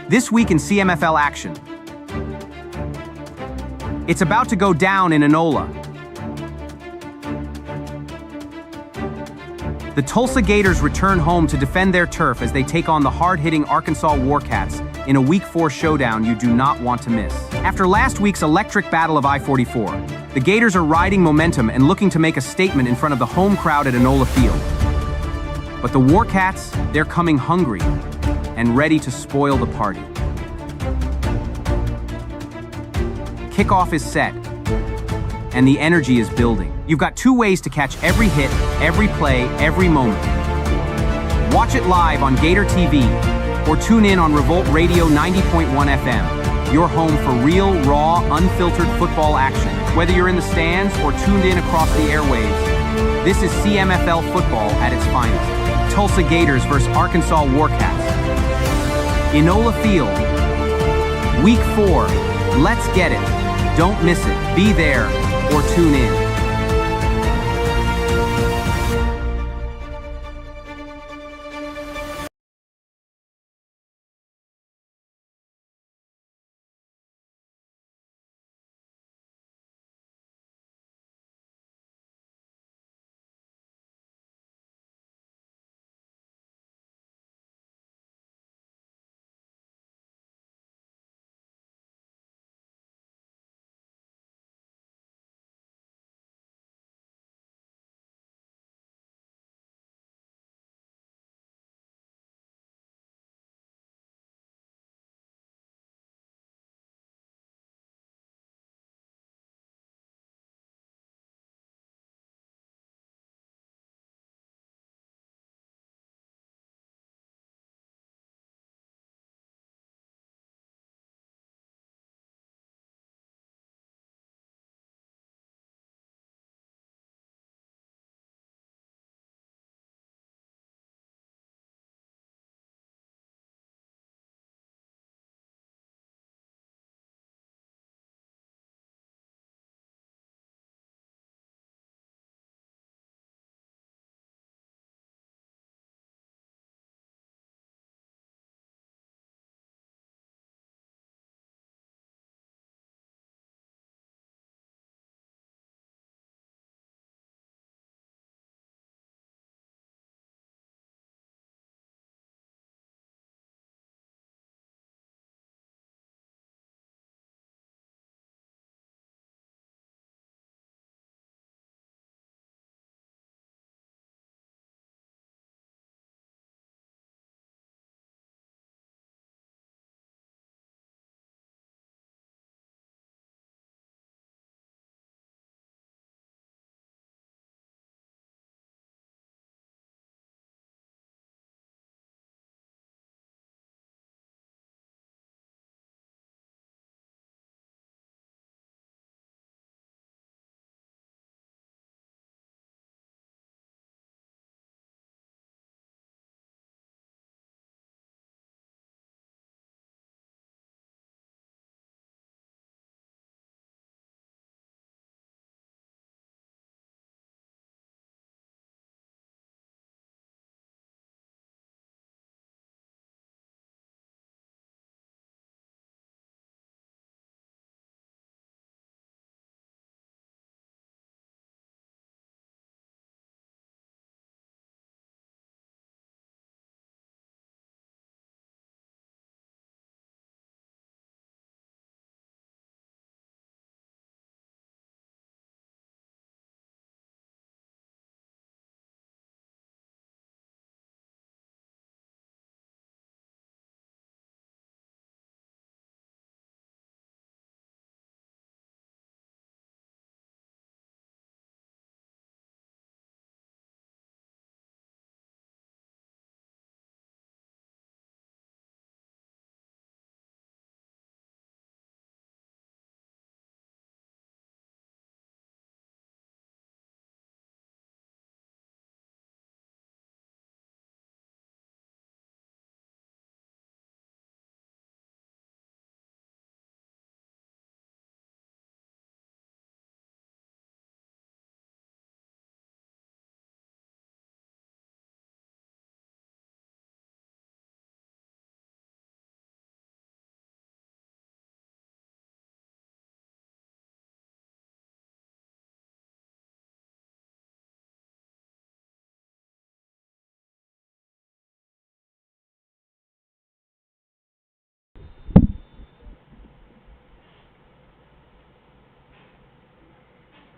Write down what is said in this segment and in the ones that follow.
This week in CMFL action. It's about to go down in Enola. The Tulsa Gators return home to defend their turf as they take on the hard-hitting Arkansas Warcats in a Week 4 showdown you do not want to miss. After last week's electric battle of I-44, the Gators are riding momentum and looking to make a statement in front of the home crowd at Enola Field. But the Warcats, they're coming hungry and ready to spoil the party. Kickoff is set, and the energy is building. You've got 2 ways to catch every hit, every play, every moment. Watch it live on Gator TV or tune in on Revolt Radio 90.1 FM, your home for real, raw, unfiltered football action. Whether you're in the stands or tuned in across the airwaves, this is CMFL football at its finest. Tulsa Gators versus Arkansas Warcats. Enola Field. Week 4. Let's get it. Don't miss it. Be there or tune in.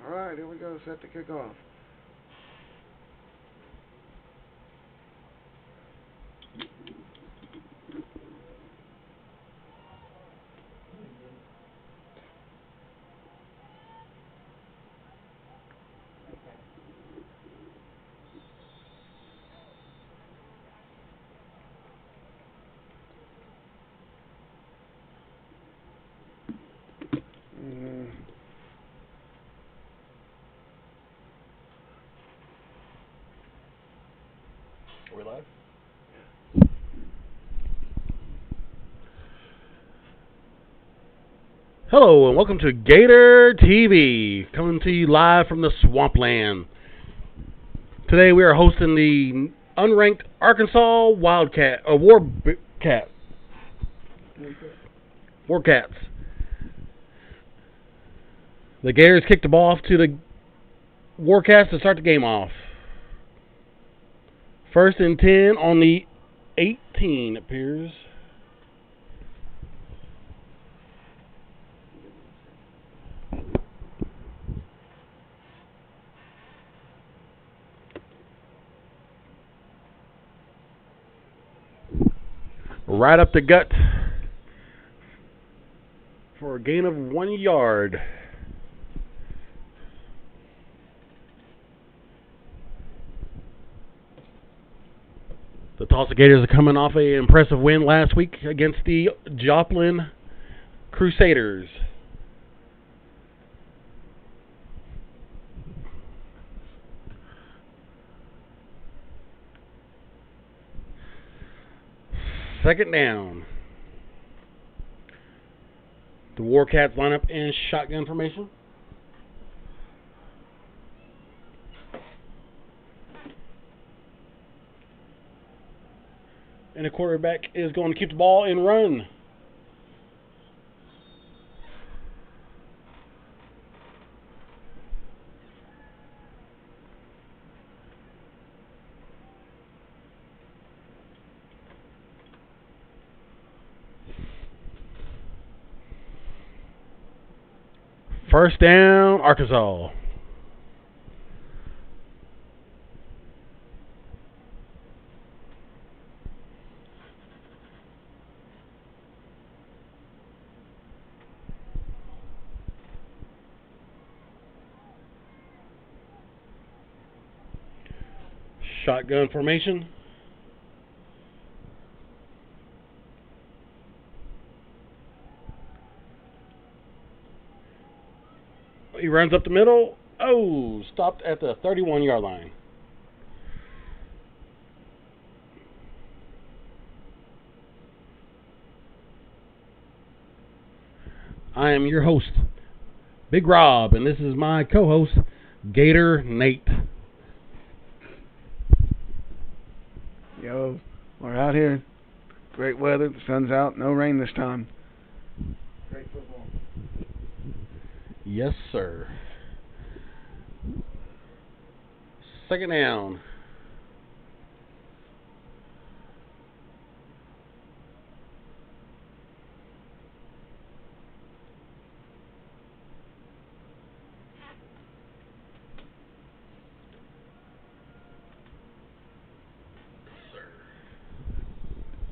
All right, here we go. Set to kick off. Are we live? Hello and welcome to Gator TV, coming to you live from the swampland. Today we are hosting the unranked Arkansas Warcats. The Gators kicked the ball off to the Warcats to start the game off. First and 10 on the 18, it appears. Right up the gut for a gain of 1 yard. The Tulsa Gators are coming off an impressive win last week against the Joplin Crusaders. Second down. The Warcats line up in shotgun formation. And the quarterback is going to keep the ball and run. First down, Arkansas. Shotgun formation. He runs up the middle. Oh, stopped at the 31-yard line. I am your host, Big Rob, and this is my co-host, Gator Nate. Yo, we're out here. Great weather. The sun's out. No rain this time. Great football. Yes, sir. Second down.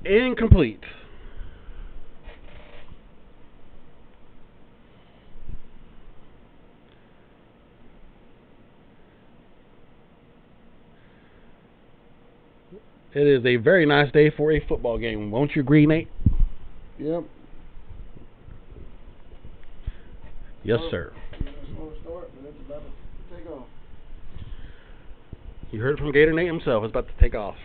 Incomplete. It is a very nice day for a football game. Won't you agree, Nate? Yep. Yes, sir. Slow start, but it's about to take off. You heard it from Gator Nate himself. It's about to take off.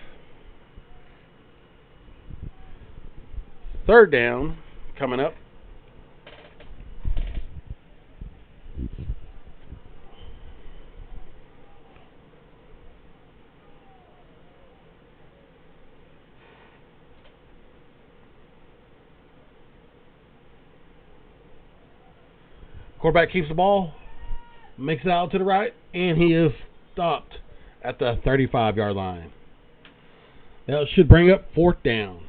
Third down coming up. Quarterback keeps the ball, makes it out to the right, and he is stopped at the 35-yard line. That should bring up fourth down.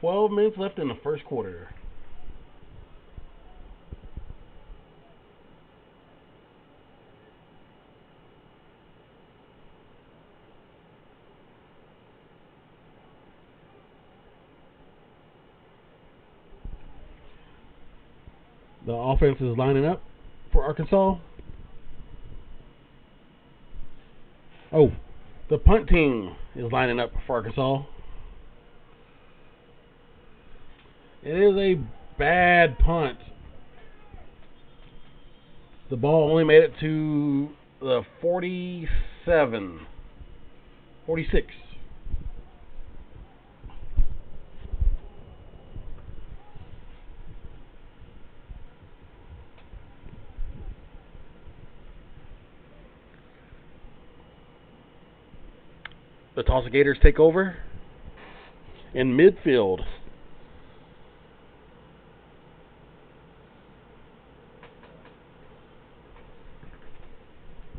12 minutes left in the first quarter. The offense is lining up for Arkansas. Oh, the punt team is lining up for Arkansas. It is a bad punt. The ball only made it to the 46. The Tulsa Gators take over in midfield.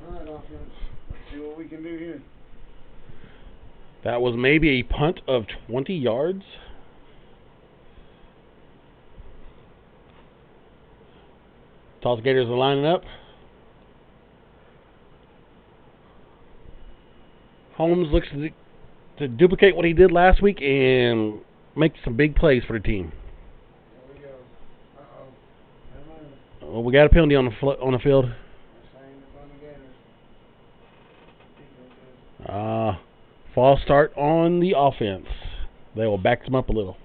All right, offense. Let's see what we can do here. That was maybe a punt of 20 yards. Tulsa Gators are lining up. Holmes looks to duplicate what he did last week and make some big plays for the team. There we go. Uh-oh. Well, we got a penalty on the field. False start on the offense. They will back them up a little.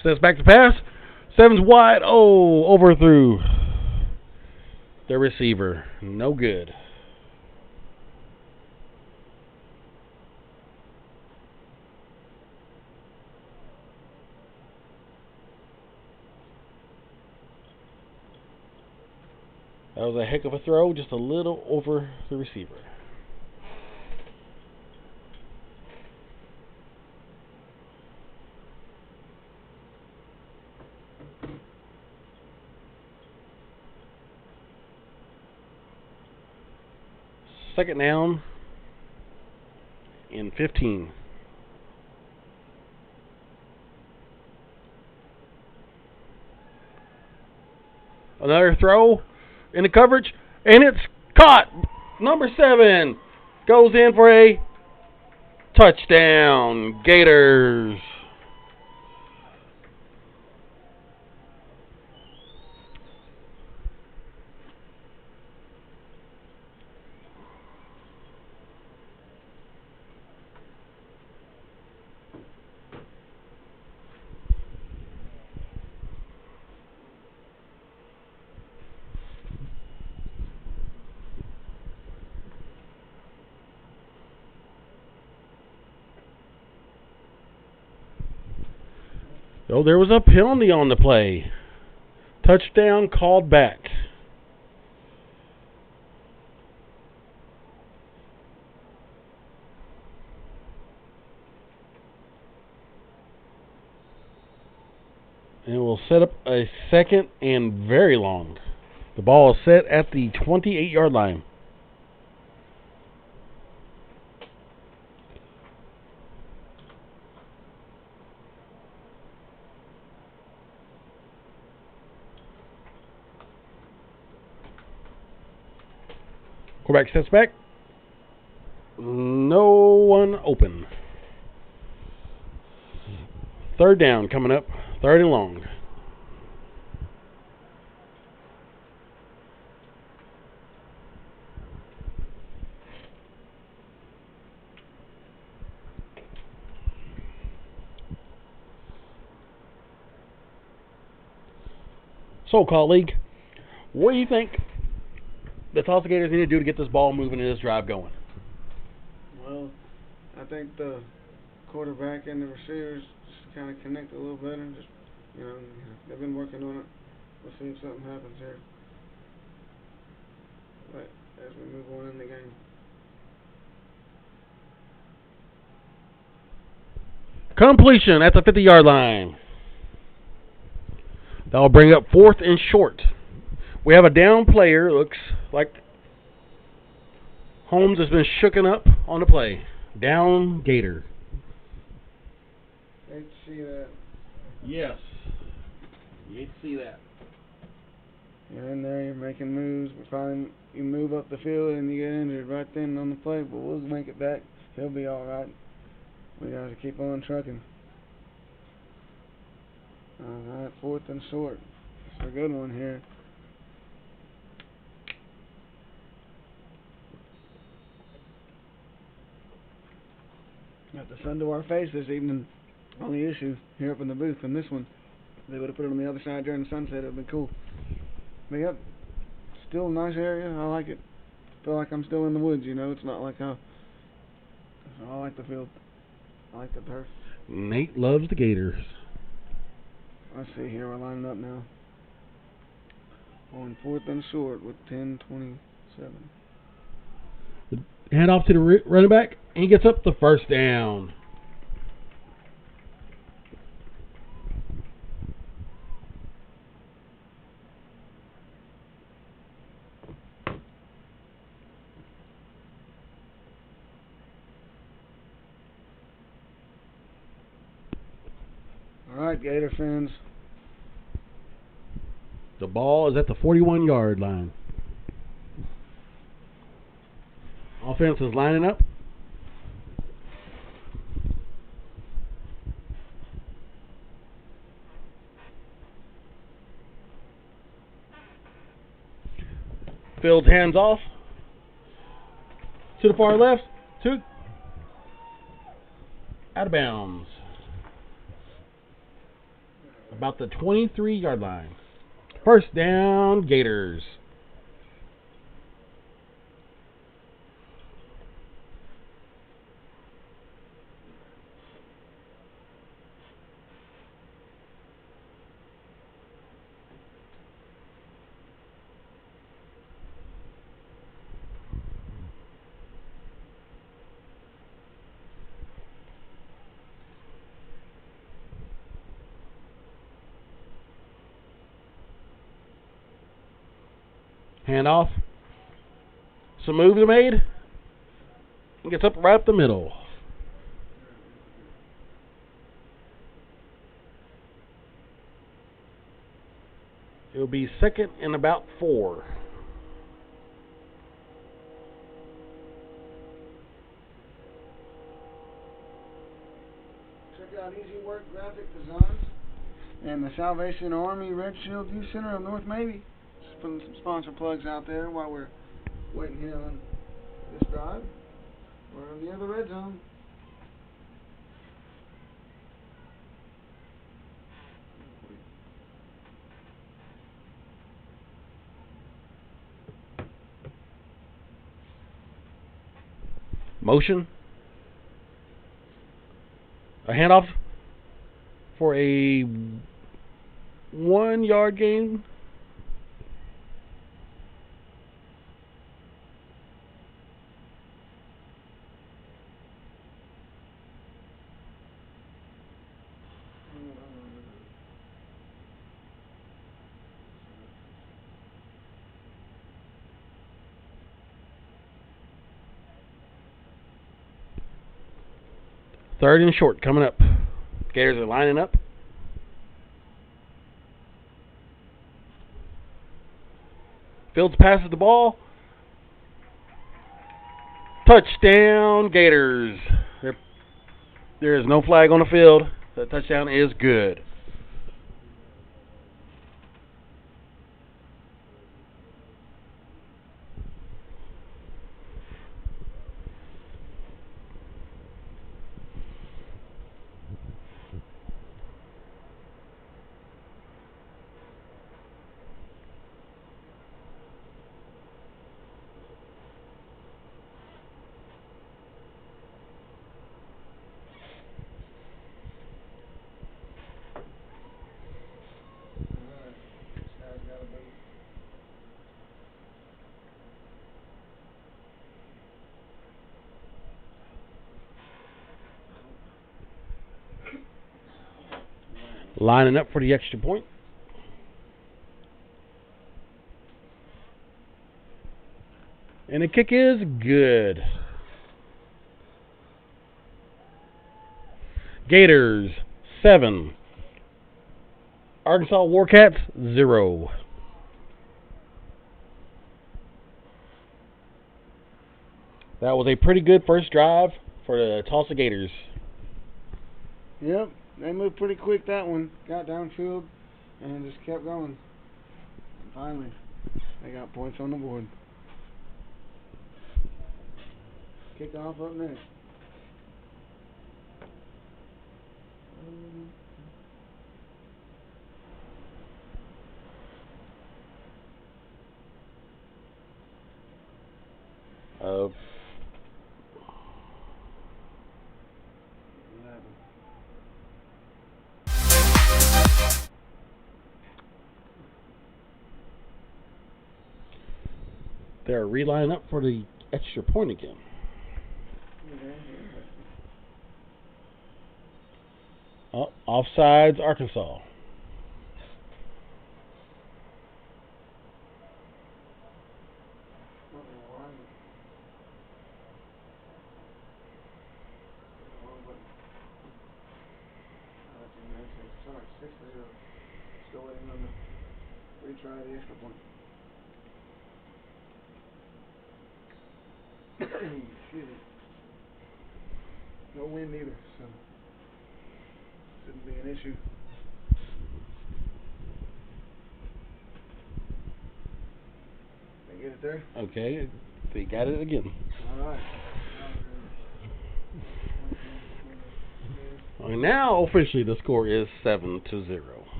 Steps back to pass. Seven's wide. Oh, overthrew the receiver. No good. That was a heck of a throw, just a little over the receiver. Second down in 15. Another throw in the coverage, and it's caught. Number 7 goes in for a touchdown. Gators. Oh, there was a penalty on the play. Touchdown called back. And we'll set up a second and very long. The ball is set at the 28-yard line. Quarterback steps back. No one open. Third down coming up. Third and long. So, colleague, what do you think the Tulsa Gators need to do to get this ball moving and this drive going? Well, I think the quarterback and the receivers just kind of connect a little better. Just, they've been working on it. We'll see if something happens here. But as we move on in the game. Completion at the 50-yard line. That will bring up 4th and short. We have a down player. Looks like Holmes has been shooken up on the play. Down Gator. Hate to see that. Yes. You hate to see that. You're in there, you're making moves, but finally you move up the field and you get injured right then on the play, but we'll make it back. He'll be alright. We got to keep on trucking. Alright, 4th and short. It's a good one here. Got the sun to our face this evening. Only issue here up in the booth in this one. They would have put it on the other side during the sunset. It would have been cool. But yep, still a nice area. I like it. Feel like I'm still in the woods, you know. It's not like I like the field. I like the turf. Nate loves the Gators. Let's see here. We're lining up now. On 4th and short with 10:27. Hand off to the running back, and he gets up the first down. All right, Gator fans. The ball is at the 41-yard line. Offense is lining up. Fields hands off to the far left. Out of bounds. About the 23-yard line. First down, Gators. Hand off. Some moves are made. Gets up right up the middle. It'll be 2nd and about 4. Check out Easy Work Graphic Designs and the Salvation Army Red Shield Youth Center of North Mabee. Just putting some sponsor plugs out there while we're waiting here on this drive. We're near the red zone. Motion. A handoff for a 1-yard gain. Third and short coming up. Gators are lining up. Fields passes the ball. Touchdown, Gators. There is no flag on the field. The touchdown is good. Lining up for the extra point. And the kick is good. Gators 7. Arkansas Warcats 0. That was a pretty good first drive for the Tulsa Gators. Yep, they moved pretty quick that one. Got downfield and just kept going. And finally, they got points on the board. Kickoff up next. They're relining up for the extra point again. Oh, offsides, Arkansas. Still waiting on the retry of the extra point. Excuse me. No wind either, so shouldn't be an issue. They get it there? Okay, they got it again. Alright. Well, now officially the score is 7-0.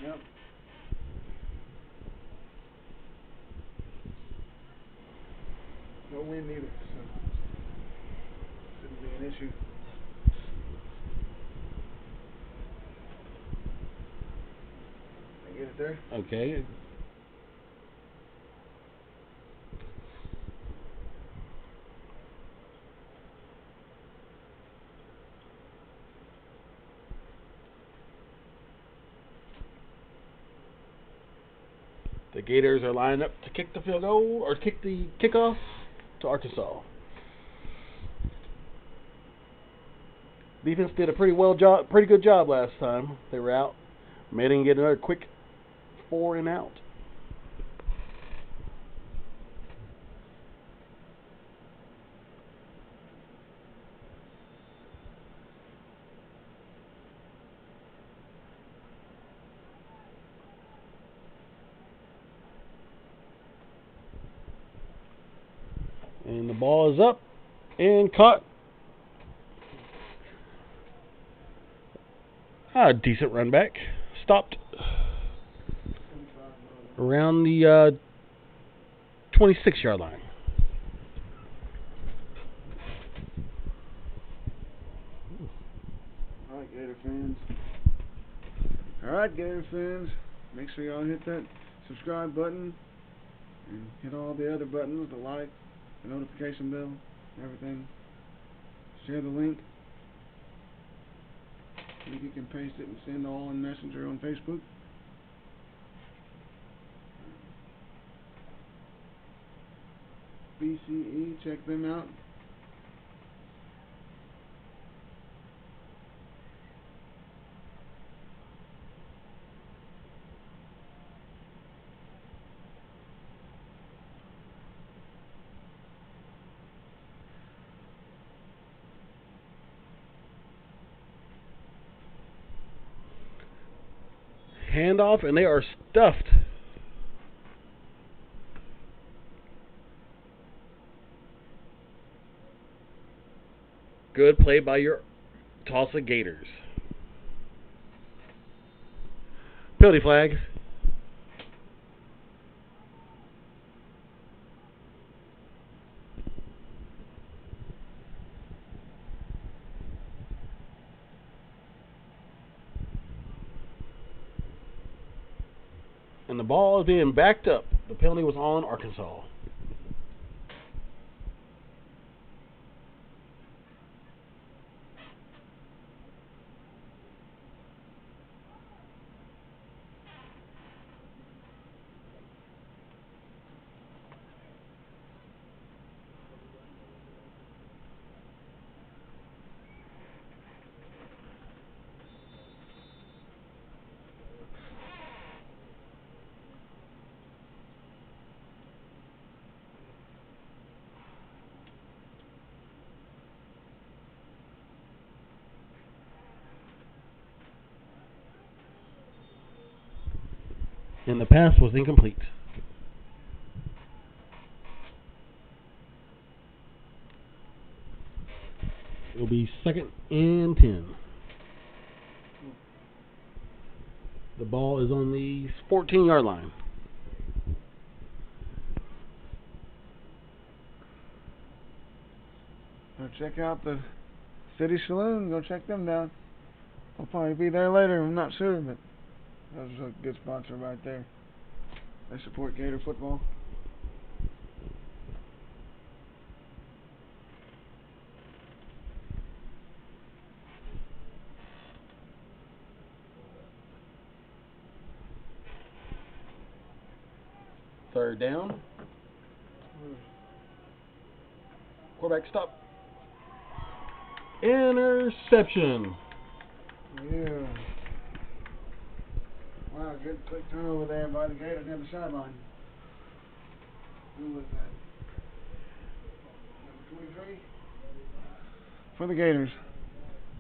Yep. No wind either, so shouldn't be an issue. They get it there? Okay. The Gators are lining up to kick the field goal or kick the kickoff to Arkansas. Defense did a pretty good job last time they were out. Made him get another quick 4 and out. And the ball is up and caught. A decent run back. Stopped around the 26-yard line. Alright, Gator fans. Alright, Gator fans. Make sure y'all hit that subscribe button and hit all the other buttons, the like, the notification bell, everything. Share the link. You can paste it and send all in Messenger on Facebook. BCE, check them out. Handoff, and they are stuffed. Good play by your Tulsa Gators. Penalty flag. And the ball is being backed up. The penalty was on Arkansas. And the pass was incomplete. It'll be 2nd and 10. The ball is on the 14-yard line. Go check out the City Saloon. Go check them down. I'll probably be there later. I'm not sure, but that was a good sponsor right there. They support Gator football. Third down. Quarterback stop. Interception. Yeah. Wow, good quick turnover there by the Gators near the sideline. Who was that? Number 23? For the Gators.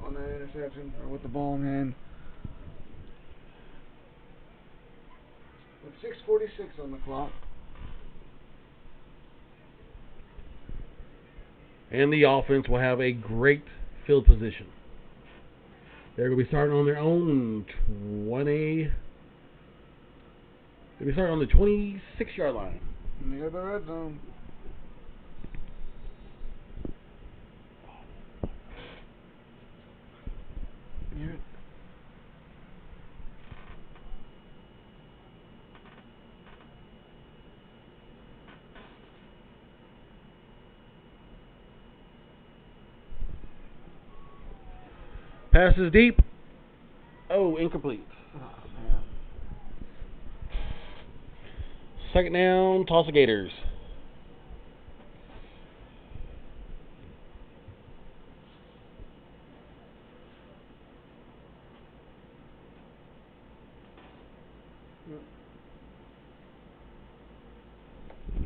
On that interception, or with the ball in hand. With 6:46 on the clock. And the offense will have a great field position. They're going to be starting on their own 20. They'll be starting on the 26-yard line. Near the red zone. Yeah. Pass is deep. Oh, incomplete. Oh, man. 2nd down, Tulsa Gators.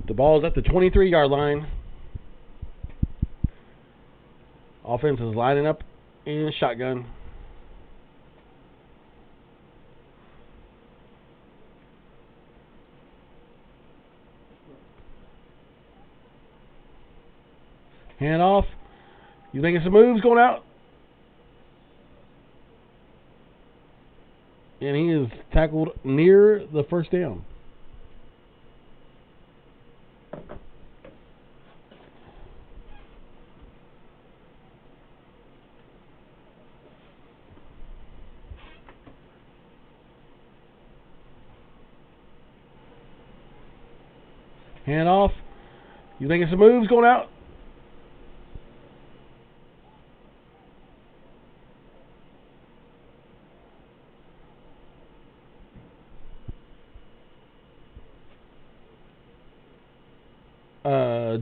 The ball is at the 23-yard line. Offense is lining up in shotgun. Hand off. You making some moves going out? And he is tackled near the first down. Hand off. You making some moves going out?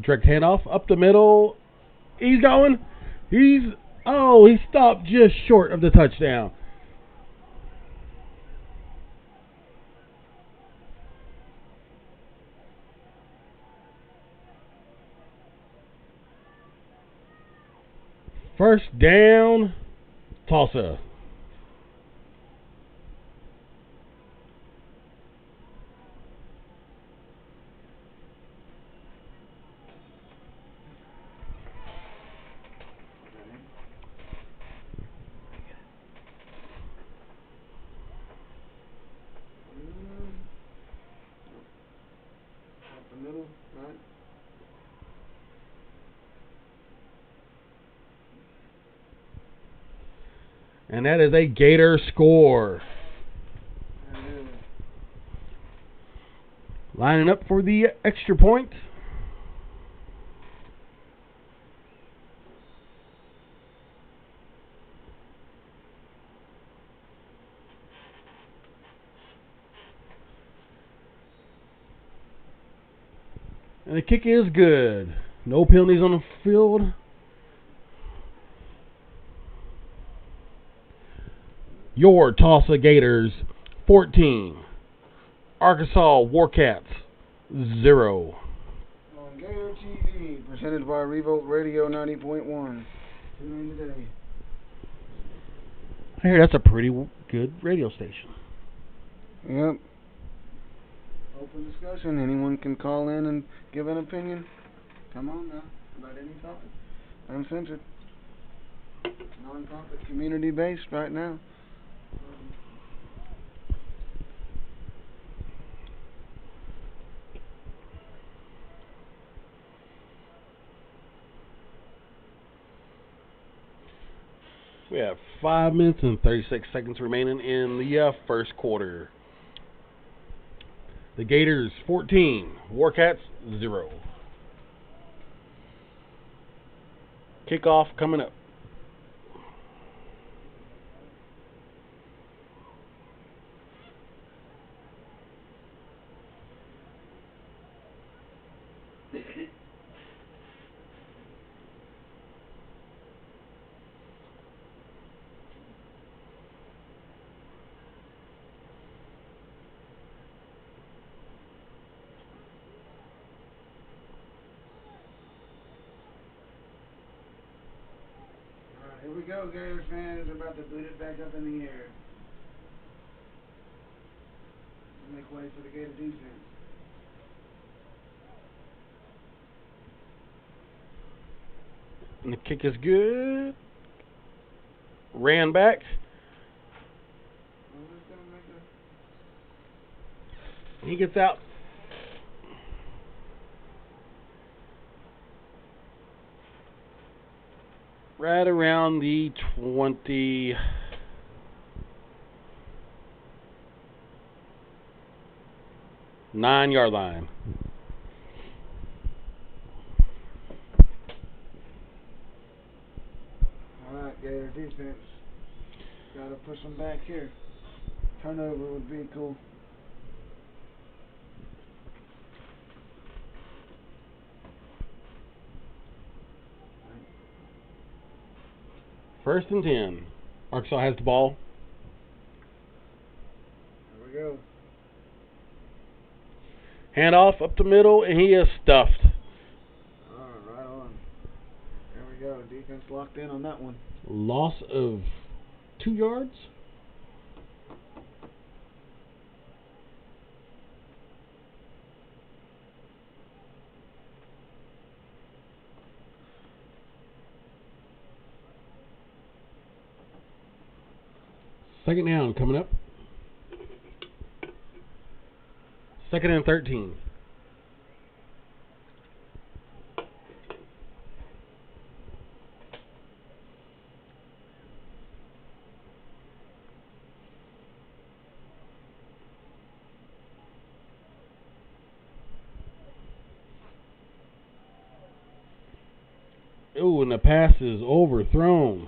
Direct handoff up the middle. He's going. He stopped just short of the touchdown. First down, Tulsa. Up the middle, right? And that is a Gator score. Lining up for the extra point. And the kick is good. No penalties on the field. Your Tulsa Gators 14. Arkansas Warcats 0. On Gator TV, presented by Revolt Radio 90.1. Tune in today. I hear that's a pretty good radio station. Yep. Open discussion. Anyone can call in and give an opinion. Come on now, about any topic. Uncensored. Non-profit, community-based right now. We have 5 minutes and 36 seconds remaining in the first quarter. The Gators 14, Warcats 0. Kickoff coming up. Here we go, Gators fans. They're about to boot it back up in the air. Make way for the Gator defense. And the kick is good. Ran back. He gets out. Right around the 29-yard line. Alright, Gator defense. Gotta push them back here. Turnover would be cool. First and 10. Arkansas has the ball. Here we go. Handoff up the middle, and he is stuffed. Alright, right on. There we go. Defense locked in on that one. Loss of 2 yards. Second down coming up. Second and 13. Ooh, and the pass is overthrown.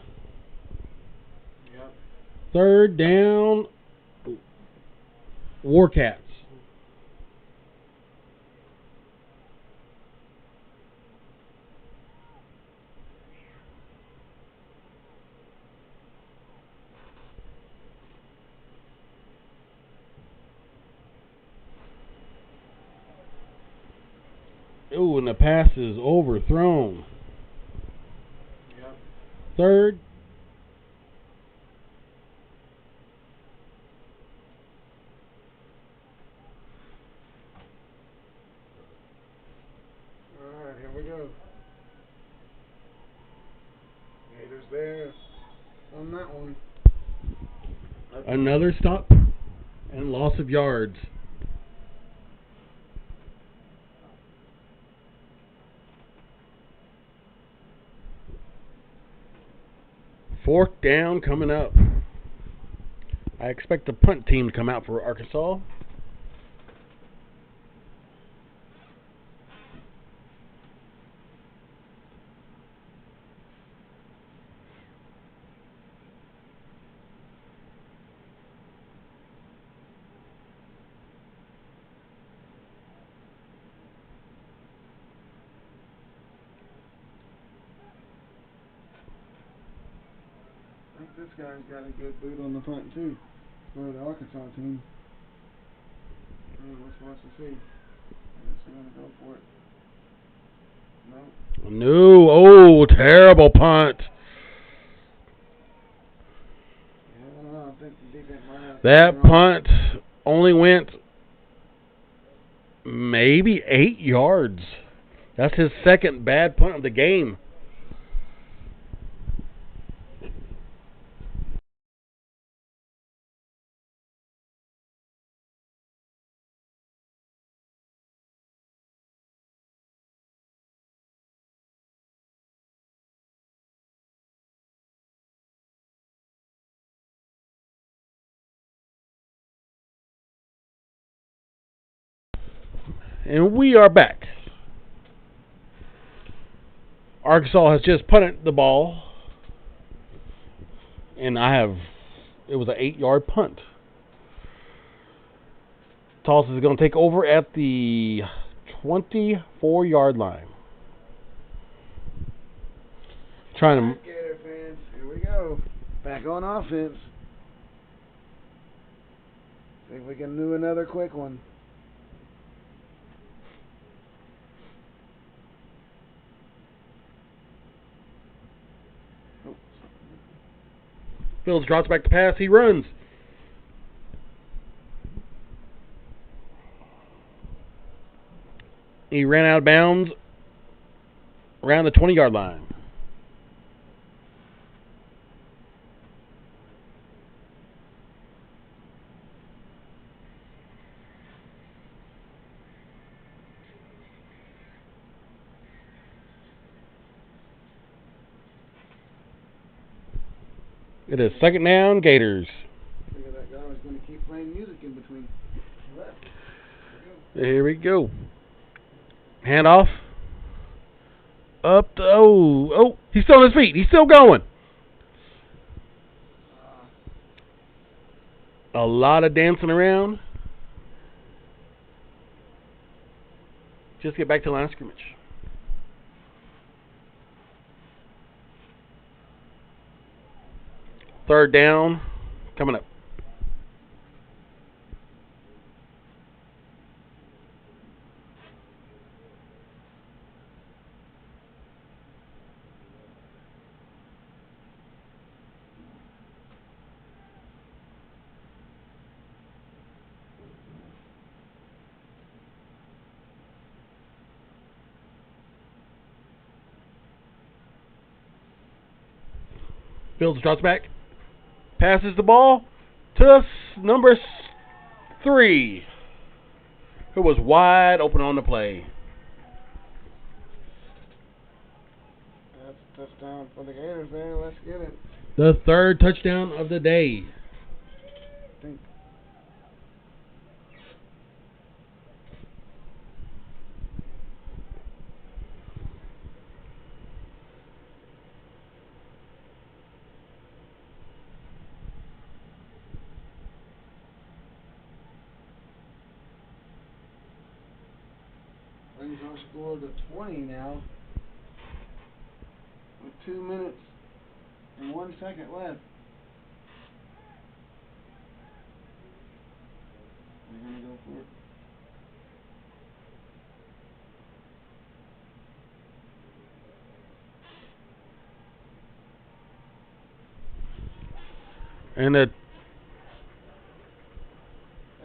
Third down, Warcats. Ooh, and the pass is overthrown. Yep. Third. Alright, here we go. Gators there on that one. Another stop and loss of yards. Fourth down coming up. I expect the punt team to come out for Arkansas. I think this guy's got a good boot on the punt too for the Arkansas team. Let's watch and see. Let's see him go for it. No. No. Oh, terrible punt. Yeah, I think the defense might have That punt only went maybe 8 yards. That's his second bad punt of the game. And we are back. Arkansas has just punted the ball. And it was an 8-yard punt. Tulsa is going to take over at the 24-yard line. Trying to... Gator fans, here we go. Back on offense. See if we can do another quick one. Fields drops back to pass. He runs. He ran out of bounds around the 20-yard line. It is second down, Gators. Figure that guy was going to keep playing music in between. Here we go. Handoff. Up to, he's still on his feet. He's still going. A lot of dancing around. Just get back to the line of scrimmage. Third down coming up. Fields drops back. Passes the ball to number 3, who was wide open on the play. That's a touchdown for the Gators there. Let's get it. The third touchdown of the day. I think. Brings our score to 20 now. With 2 minutes and 1 second left. We're going to go for it. And it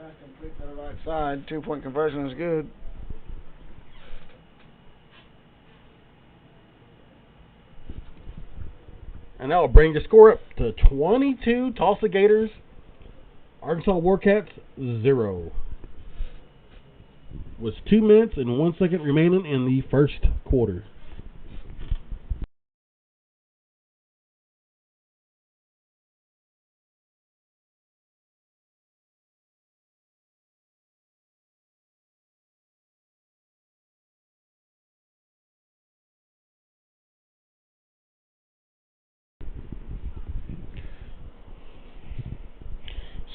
That's complete to the right side. 2-point conversion is good. And that will bring the score up to 22 Tulsa Gators, Arkansas Warcats 0. With 2 minutes and 1 second remaining in the first quarter.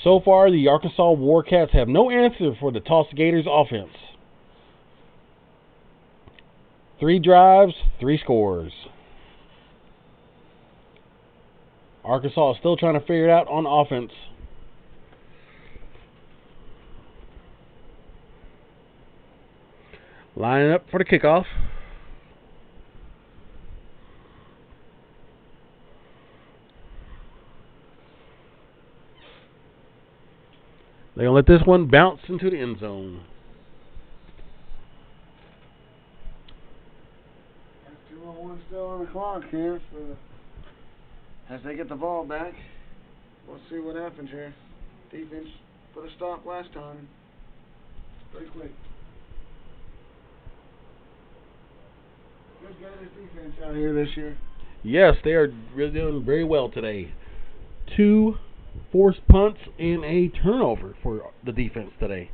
So far, the Arkansas Warcats have no answer for the Tulsa Gators offense. 3 drives, 3 scores. Arkansas is still trying to figure it out on offense. Lining up for the kickoff. They're going to let this one bounce into the end zone. still on the clock here as they get the ball back. We'll see what happens here. Defense put a stop last time. Pretty quick. Good Gators defense out here this year. Yes, they are really doing very well today. 2 forced punts and a turnover for the defense today.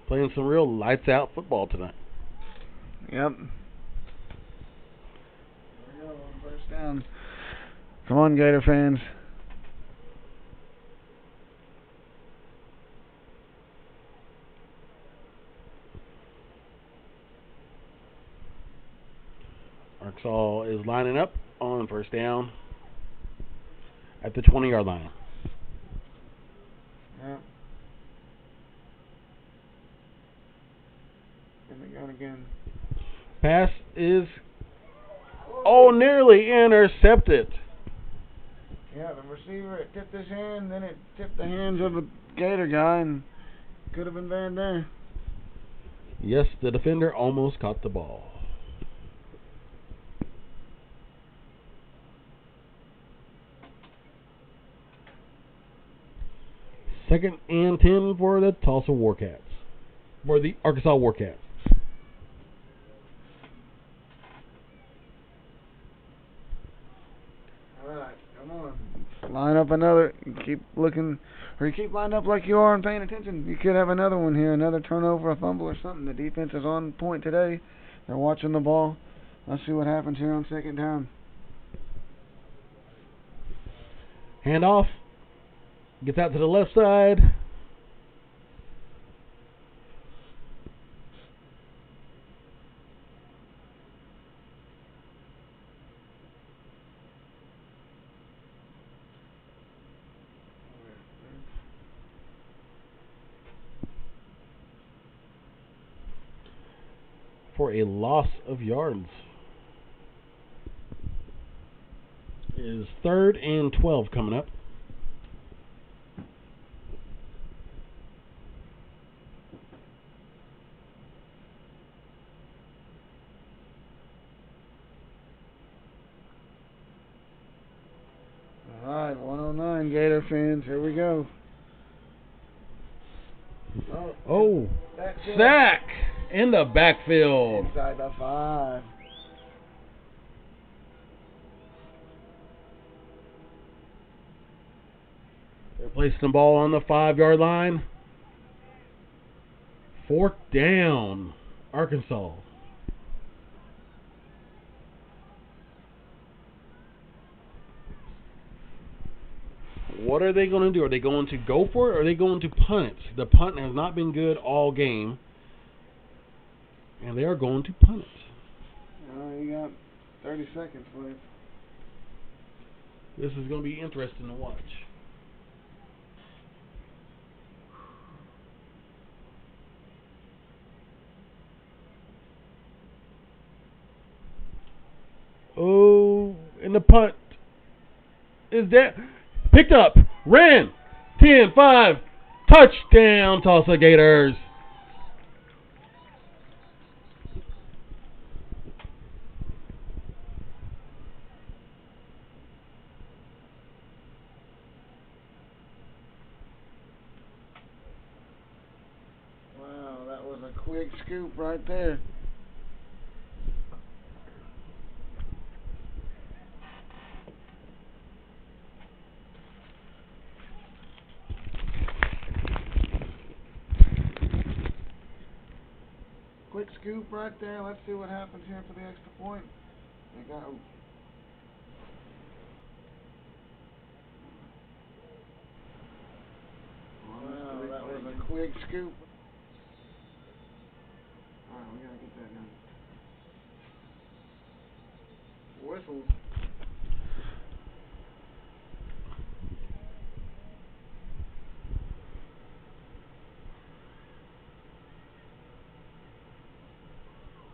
Playing some real lights out football tonight. Yep. There we go, on first down. Come on, Gator fans. Arkansas is lining up on first down at the 20-yard line. Yep. And they got again. Pass is nearly intercepted. Yeah, the receiver, it tipped his hand, then it tipped the hands of the Gator guy, and could have been banned there. Yes, the defender almost caught the ball. Second and 10 for the Tulsa Warcats. For the Arkansas Warcats. Alright, come on. Line up another. Keep looking, or you keep lined up like you are and paying attention. You could have another one here, another turnover, a fumble or something. The defense is on point today. They're watching the ball. Let's see what happens here on second down. Handoff. Gets out to the left side. For a loss of yards. It is 3rd and 12 coming up. Alright, 109 Gator fans, here we go. Oh, sack in the backfield. Inside the 5. They're placing the ball on the 5-yard line. 4th down, Arkansas. What are they going to do? Are they going to go for it or are they going to punt it? The punt has not been good all game. And they are going to punt it. You got 30 seconds left. This is going to be interesting to watch. Oh, and the punt is there. Picked up. Ran. 10-5. Touchdown, Tulsa Gators. Wow, that was a quick scoop right there. Quick scoop right there. Let's see what happens here for the extra point. They go. Wow, that was a quick scoop. Alright, we gotta get that done. Whistles.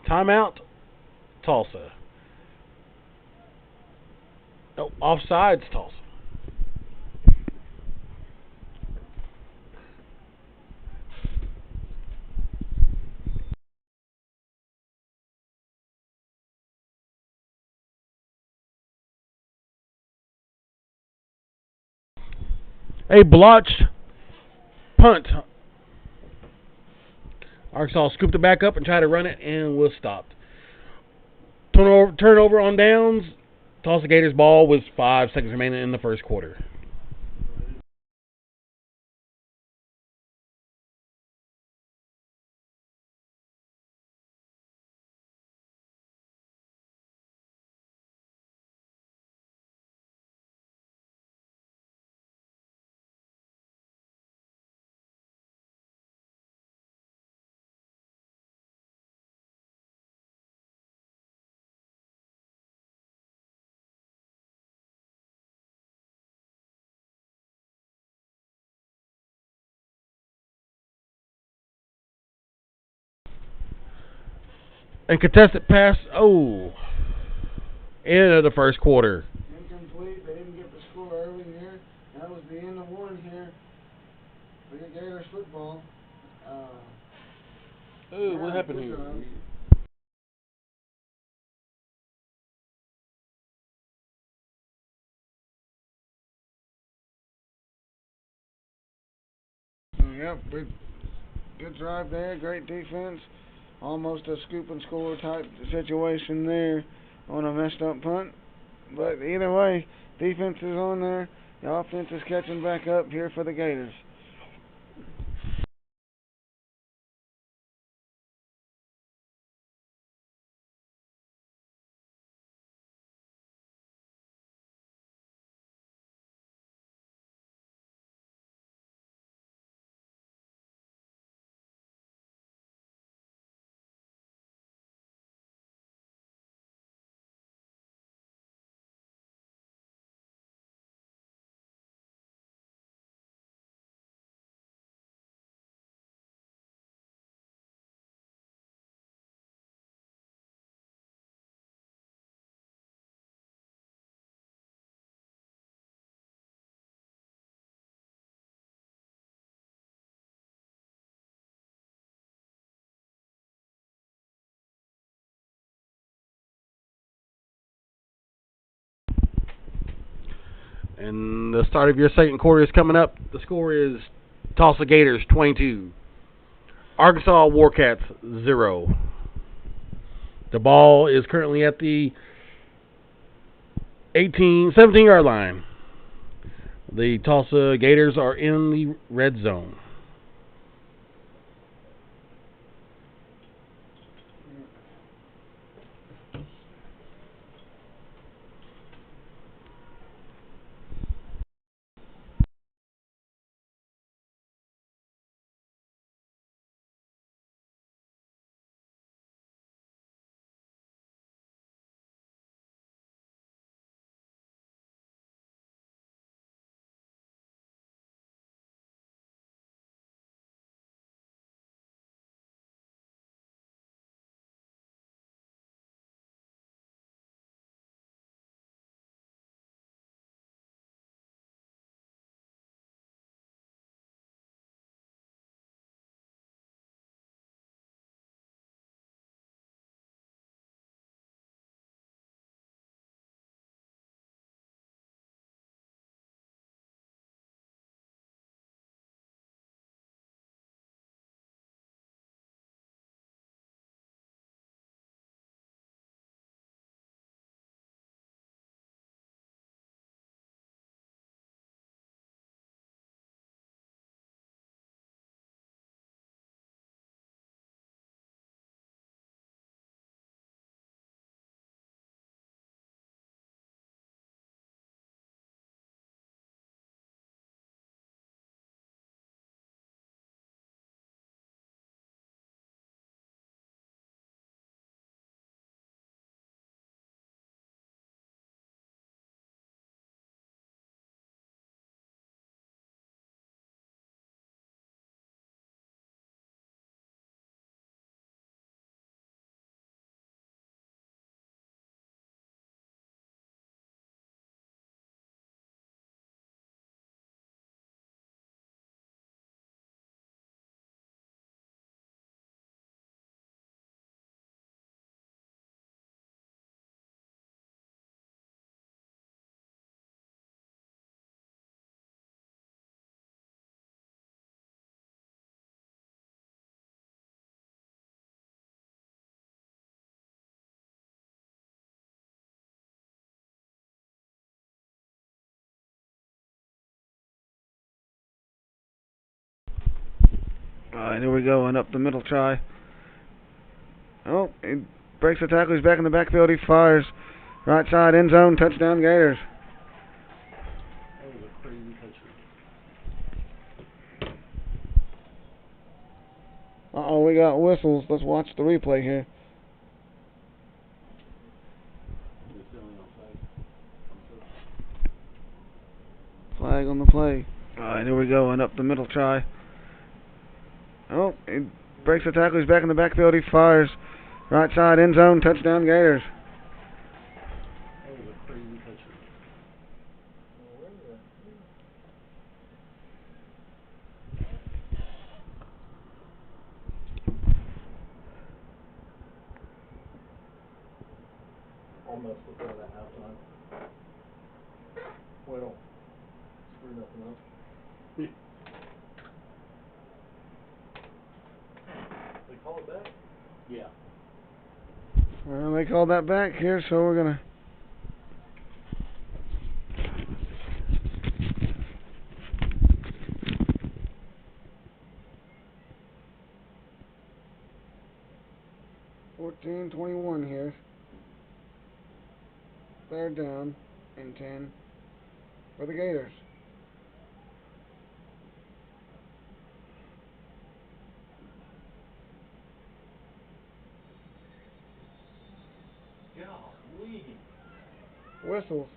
Timeout, Tulsa. Oh, offsides, Tulsa. A blotched punt. Arkansas scooped it back up and tried to run it and was stopped. Turnover on downs. Tulsa Gators ball with 5 seconds remaining in the first quarter. And contested pass. Oh. End of the first quarter. Incomplete. They didn't get the score early here. That was the end of one here. For your Gators football. Oh, what happened here? Yep, good drive there. Great defense. Almost a scoop and score type situation there on a messed up punt. But either way, defense is on there. The offense is catching back up here for the Gators. And the start of your second quarter is coming up. The score is Tulsa Gators 22, Arkansas Warcats 0. The ball is currently at the 17-yard line. The Tulsa Gators are in the red zone. Alright, here we go, and up the middle try. Oh, he breaks the tackle, he's back in the backfield, he fires. Right side, end zone, touchdown Gators. That was a crazy touchdown. Uh-oh, we got whistles. Let's watch the replay here. Flag on the play. Alright, here we go, and up the middle try. Oh, he breaks the tackle, he's back in the backfield, he fires. Right side, end zone, touchdown Gators. That was a crazy touchdown. Almost before that halftime. Well, screw nothing up. They call it back? Yeah. Well, they called that back here, so we're gonna... $14-21 here. Third down and 10 for the Gators. Golly. Whistles.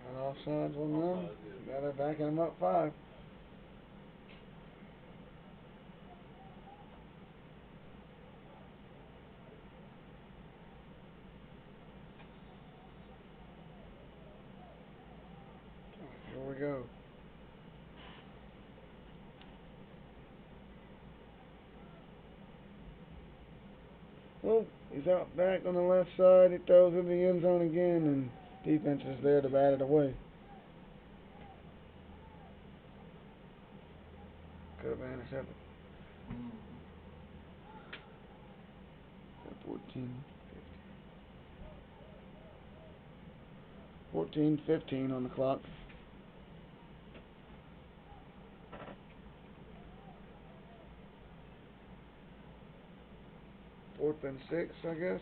And offsides on them. Now they're backing them up 5. Here we go. Oh, he's out back on the left side. He throws in the end zone again, and defense is there to bat it away. Could have been intercepted. 14-15 on the clock. Fourth and 6, I guess.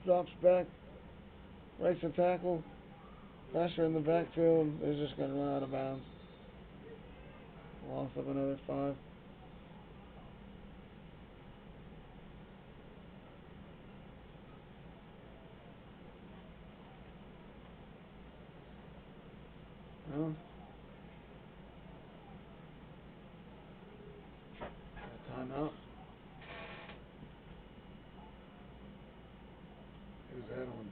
Drops back, breaks the tackle. Pressure in the backfield. They're just going to run out of bounds. Loss of another 5. Well, timeout. Who's that on?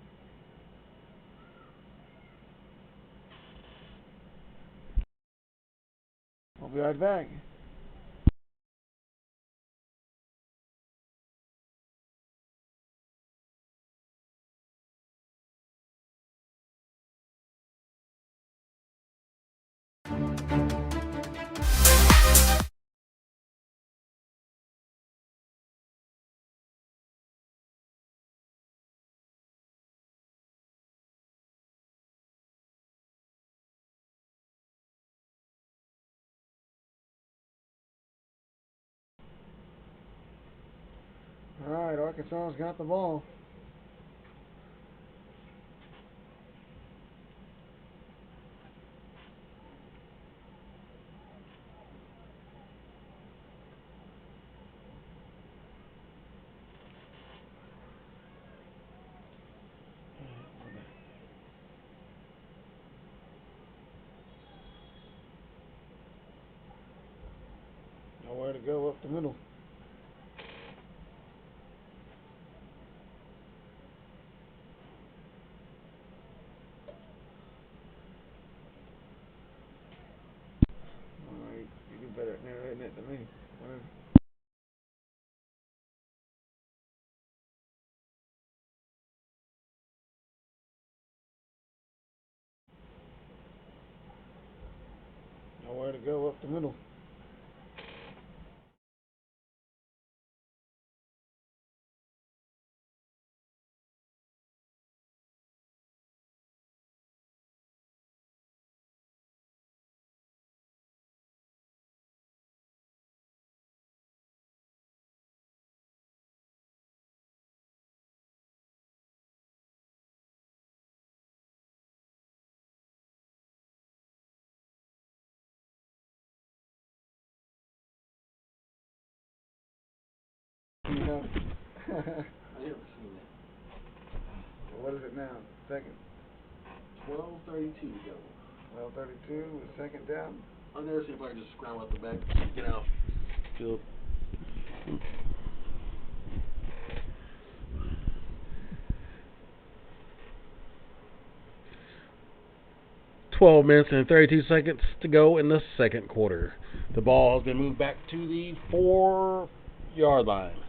I'll be right back. Alright, Arkansas's got the ball. Nowhere to go up the middle. Alright, you do better than that, isn't it? Nowhere to go up the middle. You know. I never seen that. What is it now? Second. 12:32 to go. 12:32 with second down. I'll never see if I can just scramble out the back, get out. Field. 12 minutes and 32 seconds to go in the second quarter. The ball has been moved back to the 4-yard line.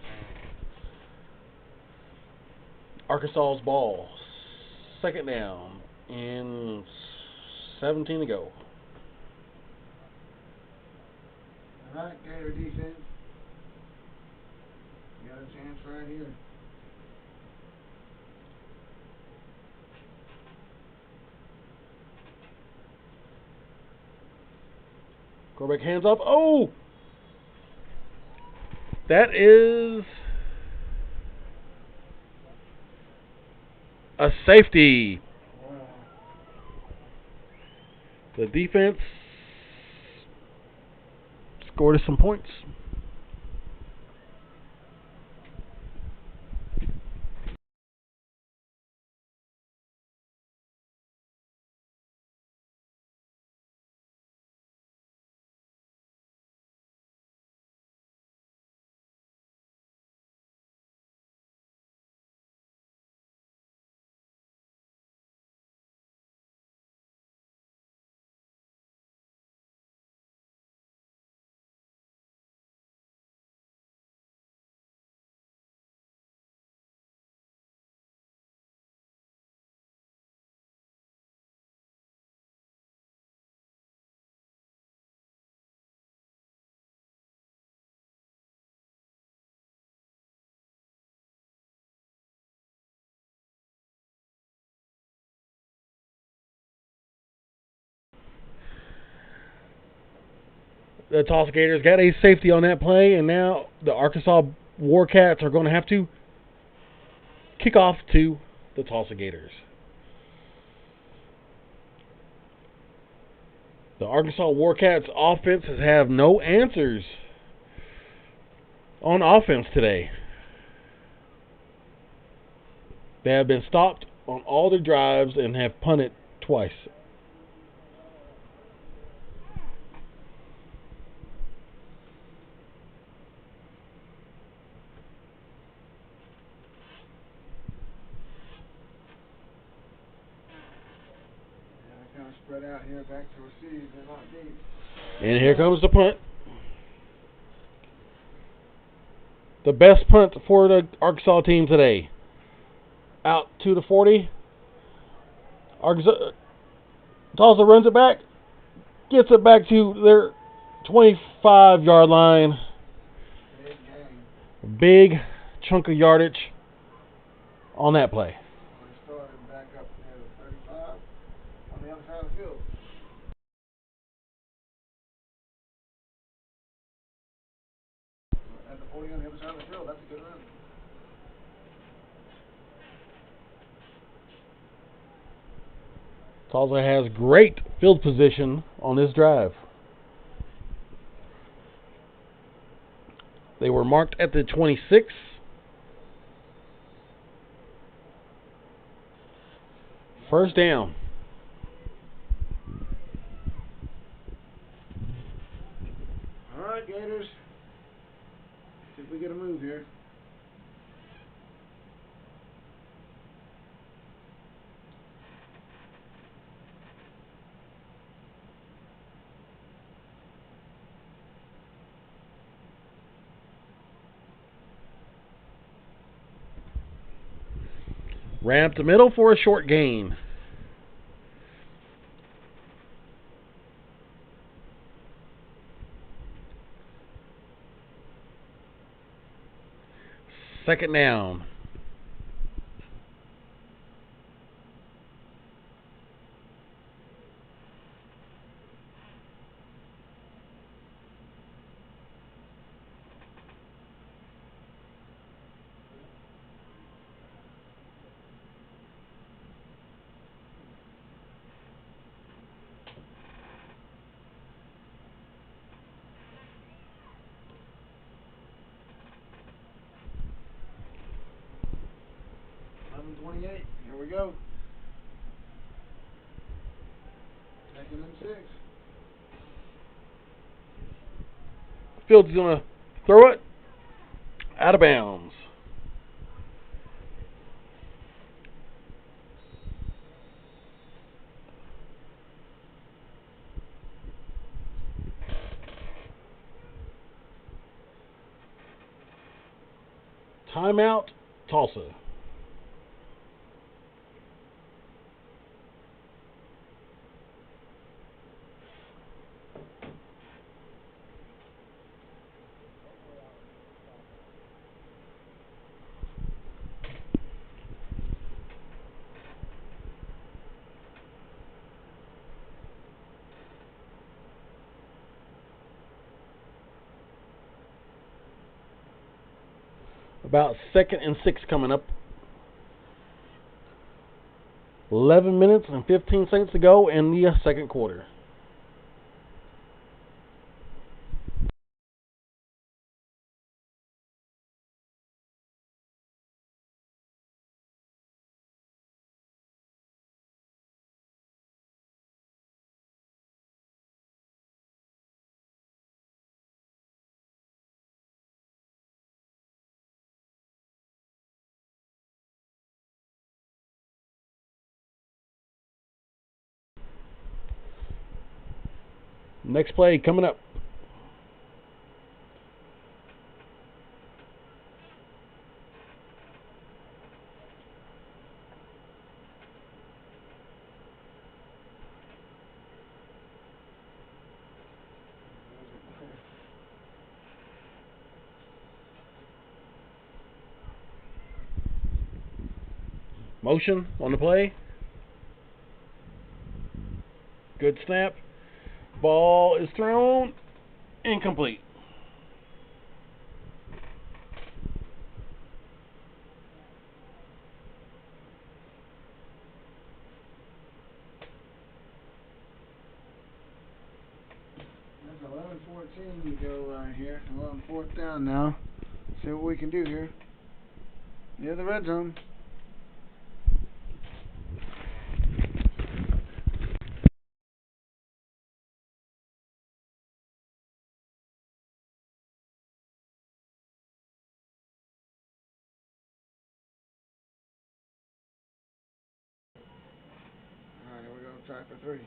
Arkansas's ball. Second down and 17 to go. All right, Gator defense. You got a chance right here. Quarterback hands up. Oh! That is a safety. Wow. The defense scored us some points. The Tulsa Gators got a safety on that play, and now the Arkansas Warcats are going to have to kick off to the Tulsa Gators. The Arkansas Warcats offenses have no answers on offense today. They have been stopped on all their drives and have punted twice. Kind of spread out here, back to receive. They're not deep. And here comes the punt. The best punt for the Arkansas team today. Out to the 40. Tulsa runs it back. Gets it back to their 25-yard line. Big game. Big chunk of yardage on that play. We started back up near the 35 on the other side of the field. At the 40 on the other side of the field, that's a good run. Tulsa has great field position on this drive. They were marked at the 26. First down. All right, Gators. See if we get a move here. Ran up the middle for a short gain. Second down. Here we go. Second and 6. Fields is going to throw it out of bounds. Timeout, Tulsa. About second and 6 coming up. 11 minutes and 15 seconds to go in the second quarter. Next play coming up. Motion on the play. Good snap. Ball is thrown. Incomplete. That's 11-14 to go here. 4th down now. See what we can do here. Near the red zone. Alright, here we go. Try for 3.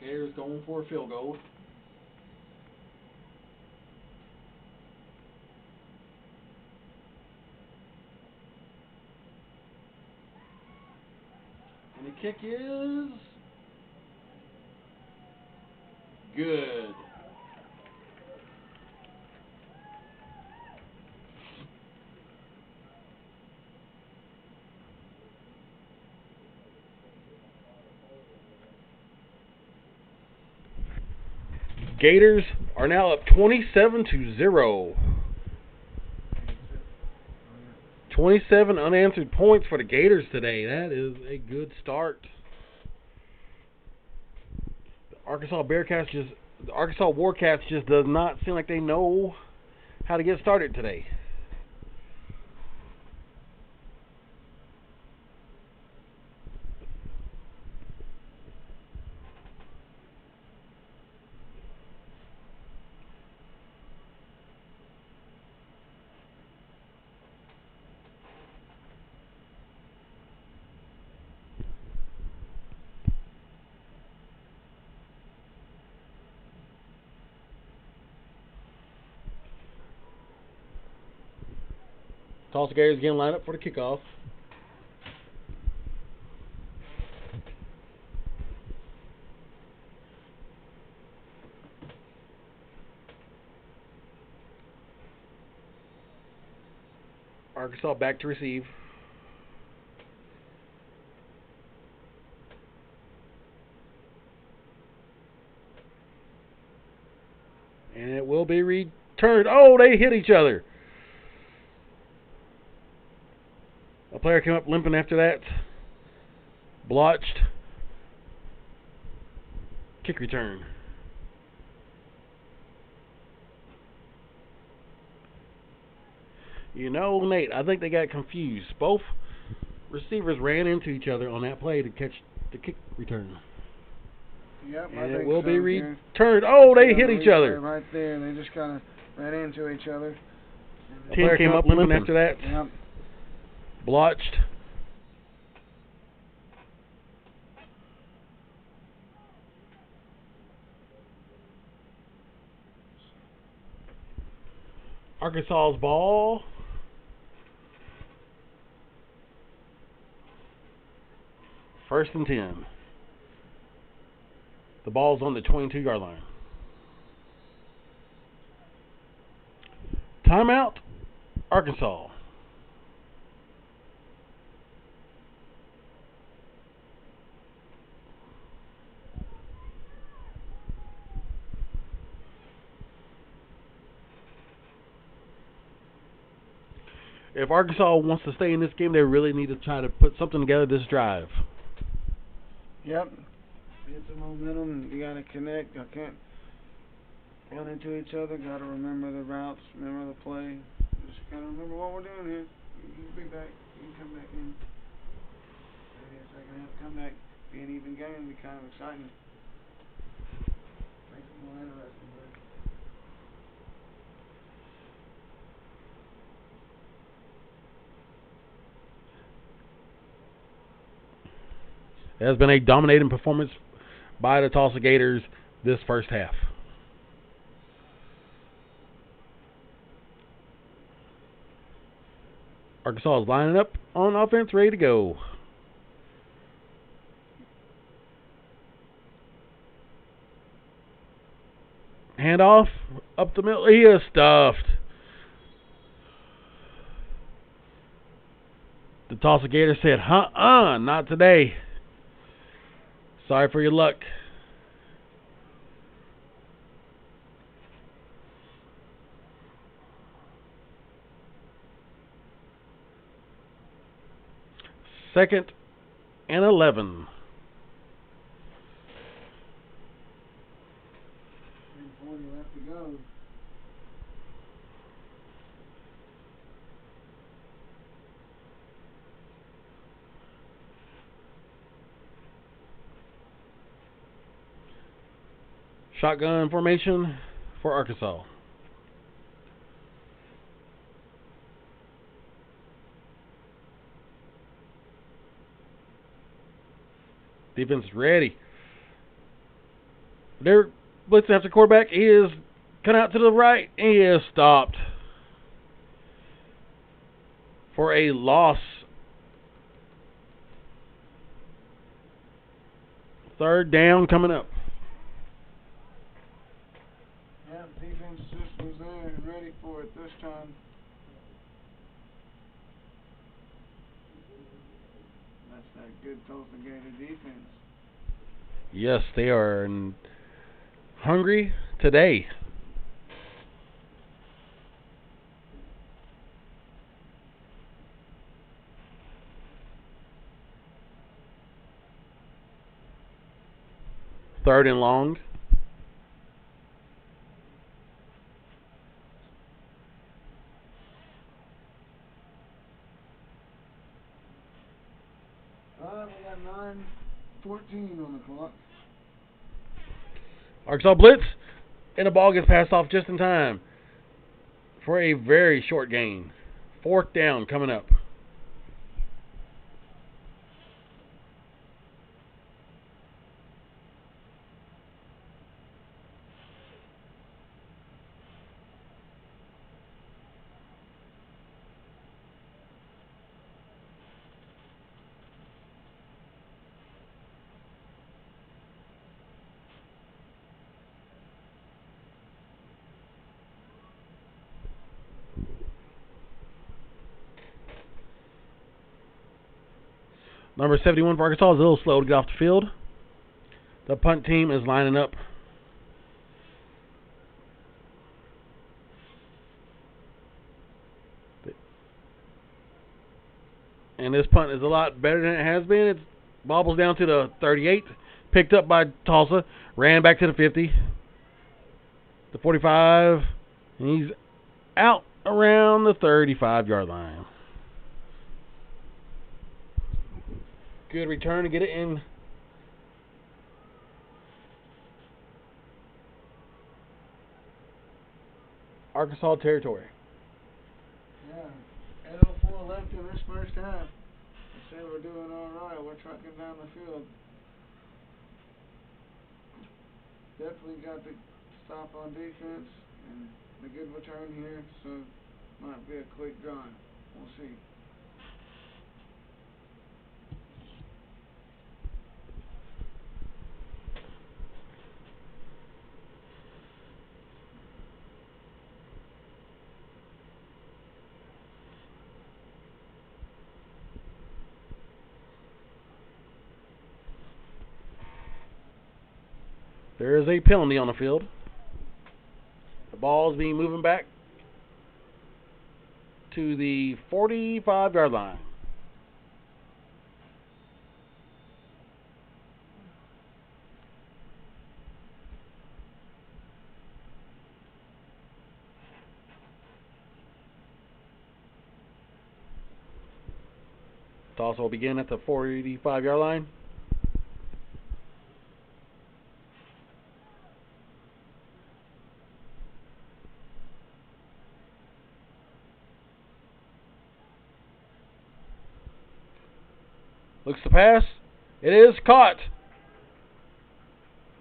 Gators going for a field goal. And the kick is good. Gators are now up 27-0. 27 unanswered points for the Gators today. That is a good start. The Arkansas Warcats just does not seem like they know how to get started today. Tulsa Gators again line up for the kickoff. Arkansas back to receive. And it will be returned. Oh, they hit each other. A player came up limping after that. Blotched. Kick return. You know, Nate, I think they got confused. Both receivers ran into each other on that play to catch the kick return. Yep, And it will be returned. Oh, they hit each other. Right there, they just kind of ran into each other. A player came up limping after that. Yep. Blotched. Arkansas's ball. First and 10. The ball's on the 22-yard line. Timeout, Arkansas. If Arkansas wants to stay in this game, they really need to try to put something together this drive. Yep. Get the momentum. You got to connect. I can't run into each other. Got to remember the routes, remember the play. Just got to remember what we're doing here. You can be back. You can come back in. Maybe a second half comeback. Be an even game. Be kind of exciting. Make it more interesting. It has been a dominating performance by the Tulsa Gators this first half. Arkansas is lining up on offense, ready to go. Handoff up the middle. He is stuffed. The Tulsa Gators said, not today. Sorry for your luck. Second and 11. 3:40 left to go. Shotgun formation for Arkansas. Defense ready. They're blitzing after quarterback. He is cut out to the right. He is stopped for a loss. Third down coming up. Yeah, defense just was there and ready for it this time. That's that good Tulsa Gator defense. Yes, they are hungry today. Third and long. We got 9:14 on the clock. Arkansas blitz, and the ball gets passed off just in time for a very short gain. Fourth down coming up. Number 71 for Arkansas is a little slow to get off the field. The punt team is lining up. And this punt is a lot better than it has been. It bobbles down to the 38. Picked up by Tulsa. Ran back to the 50. The 45. And he's out around the 35-yard line. Good return to get it in Arkansas territory. Yeah, 8:04 left in this first half. They say we're doing all right. We're trucking down the field. Definitely got the stop on defense and a good return here, so might be a quick drive. We'll see. There is a penalty on the field. The ball is being moving back to the 45-yard line. Toss will begin at the 45-yard line. Looks to pass. It is caught.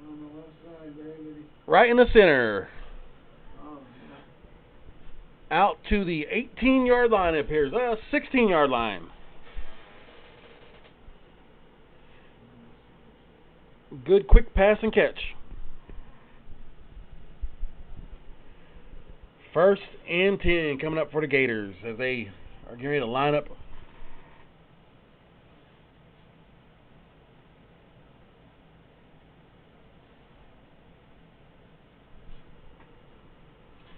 On the left side, David. Right in the center. Oh, yeah. Out to the 18-yard line, it appears. 16-yard line. Good quick pass and catch. First and 10 coming up for the Gators as they are getting ready to line up.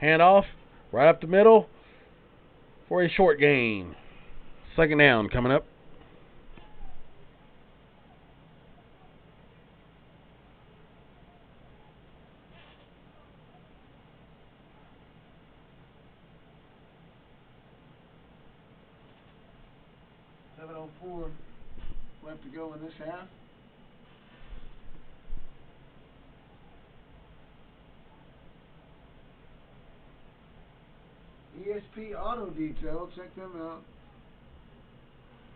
Handoff right up the middle for a short gain. Second down coming up. .04 left to go in this half. ESP Auto Detail, check them out.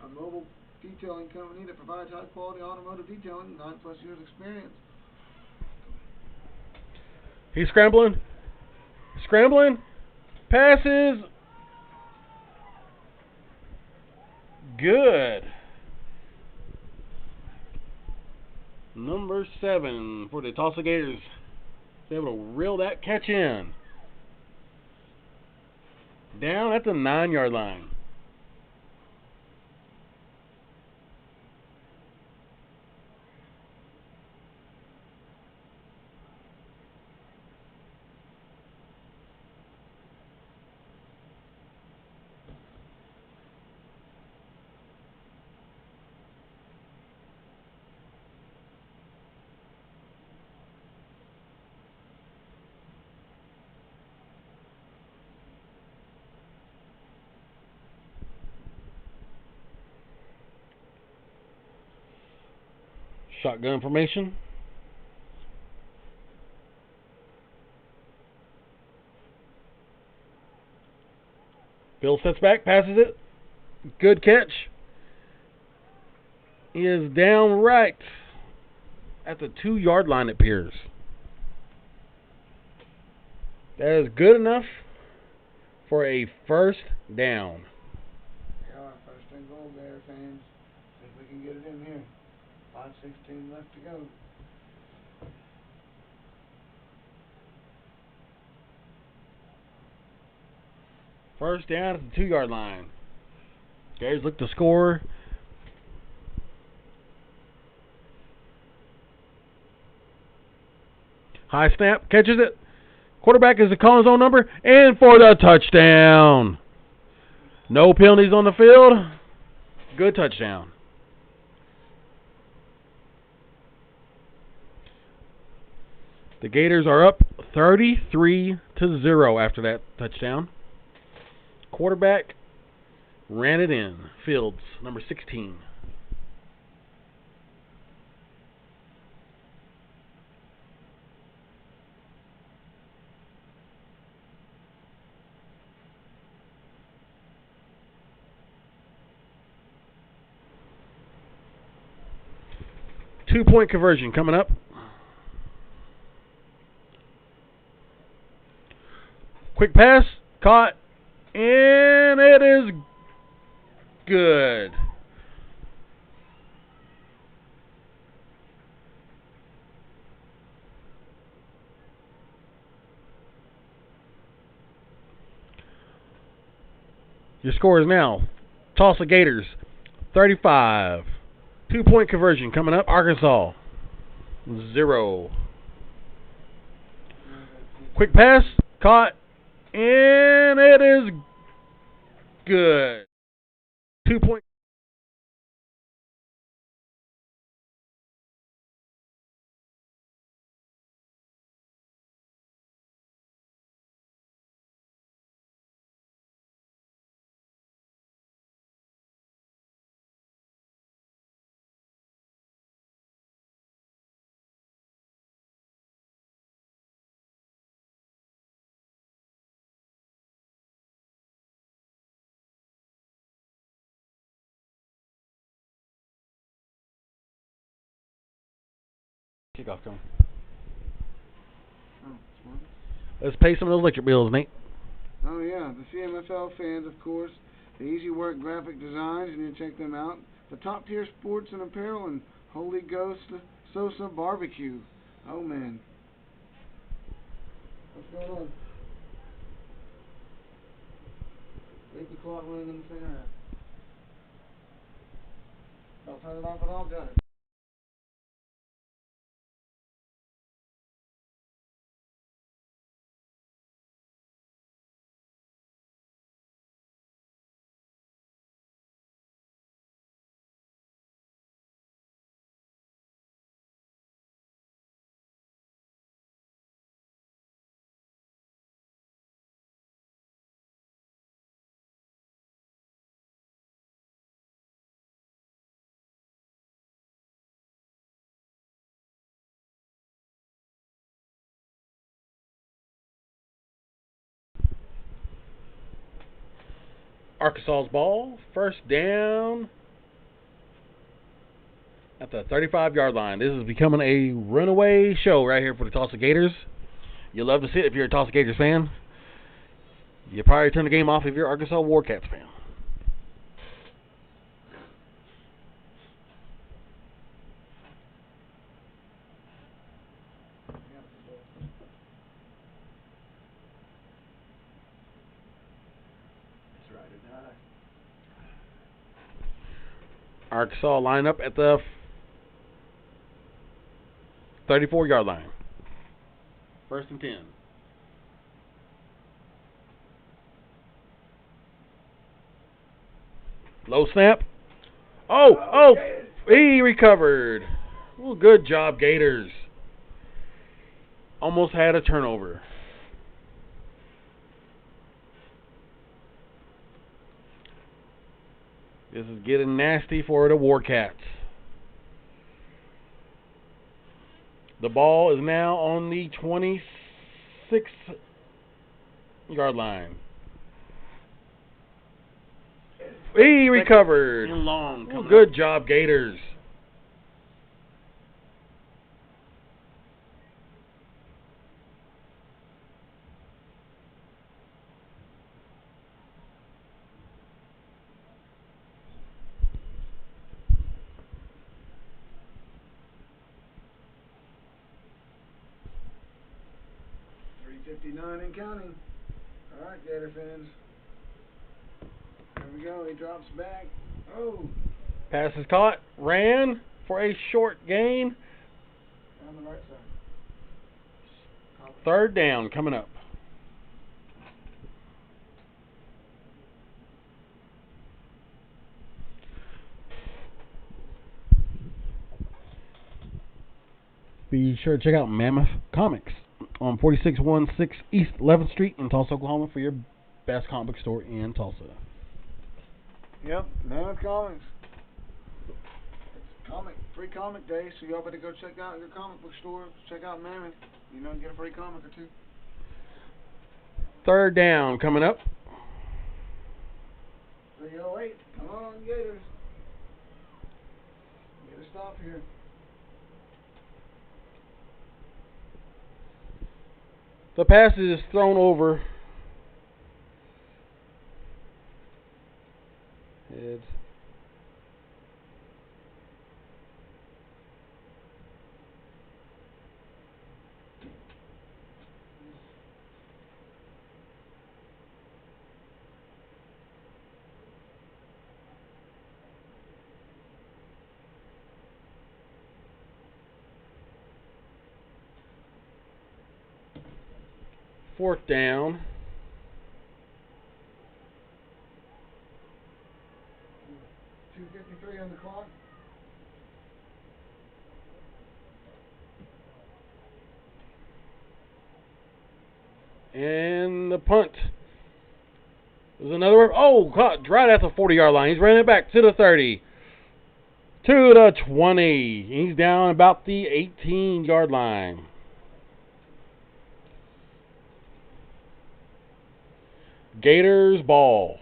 A mobile detailing company that provides high quality automotive detailing, 9+ years experience. He's scrambling. Scrambling. Passes. Good. Number 7 for the Tulsa Gators. Able to reel that catch in. Down at the 9-yard line. Shotgun formation. Bill sets back, passes it. Good catch. He is down right at the 2-yard line, it appears. That is good enough for a first down. Yeah, first and goal there, fans. See if we can get it in here. 5:16 left to go. First down at the 2-yard line. Gators look to score High snap, catches it. Quarterback is calling his own number, and for the touchdown. No penalties on the field. Good touchdown. The Gators are up 33-0 after that touchdown. Quarterback ran it in. Fields, number 16. Two-point conversion coming up. Quick pass, caught, and it is good. Your score is now Tulsa Gators 35. Two-point conversion coming up. Arkansas 0. Quick pass, caught, and it is good. 2-point. Kickoff coming. Oh, smart. Let's pay some of those electric bills, Nate. Oh yeah, the CMFL fans, of course. The Easy Work graphic designs, you need to check them out. The top tier sports and apparel and Holy Ghost Sosa barbecue. Oh man. What's going on? Leave the clock running in the second half. Don't turn it off at all, got it. Arkansas's ball. First down at the 35-yard line. This is becoming a runaway show right here for the Tulsa Gators. You love to see it if you're a Tulsa Gators fan. You probably turn the game off if you're an Arkansas Warcats fan. Arkansas line up at the 34-yard line. First and 10. Low snap. Oh, he recovered. Well, good job, Gators. Almost had a turnover. This is getting nasty for the Warcats. The ball is now on the 26-yard line. He recovered. Long. Well, good job, Gators. .59 and counting. All right, Gator fans. There we go. He drops back. Oh. Pass is caught. Ran for a short gain. On the right side. Third down coming up. Be sure to check out Mammoth Comics on 4616 East 11th Street in Tulsa, Oklahoma for your best comic book store in Tulsa. Yep, Mammoth Comics. It's free comic day, so y'all better go check out your comic book store. Check out Mammoth. You know, get a free comic or two. Third down coming up. 308. Come on, Gators. Get a stop here. The pass is thrown over. It's fourth down. 2:53 on the clock. And the punt. There's another. Oh, caught right at the 40-yard line. He's running it back to the 30. To the 20. He's down about the 18-yard line. Gators ball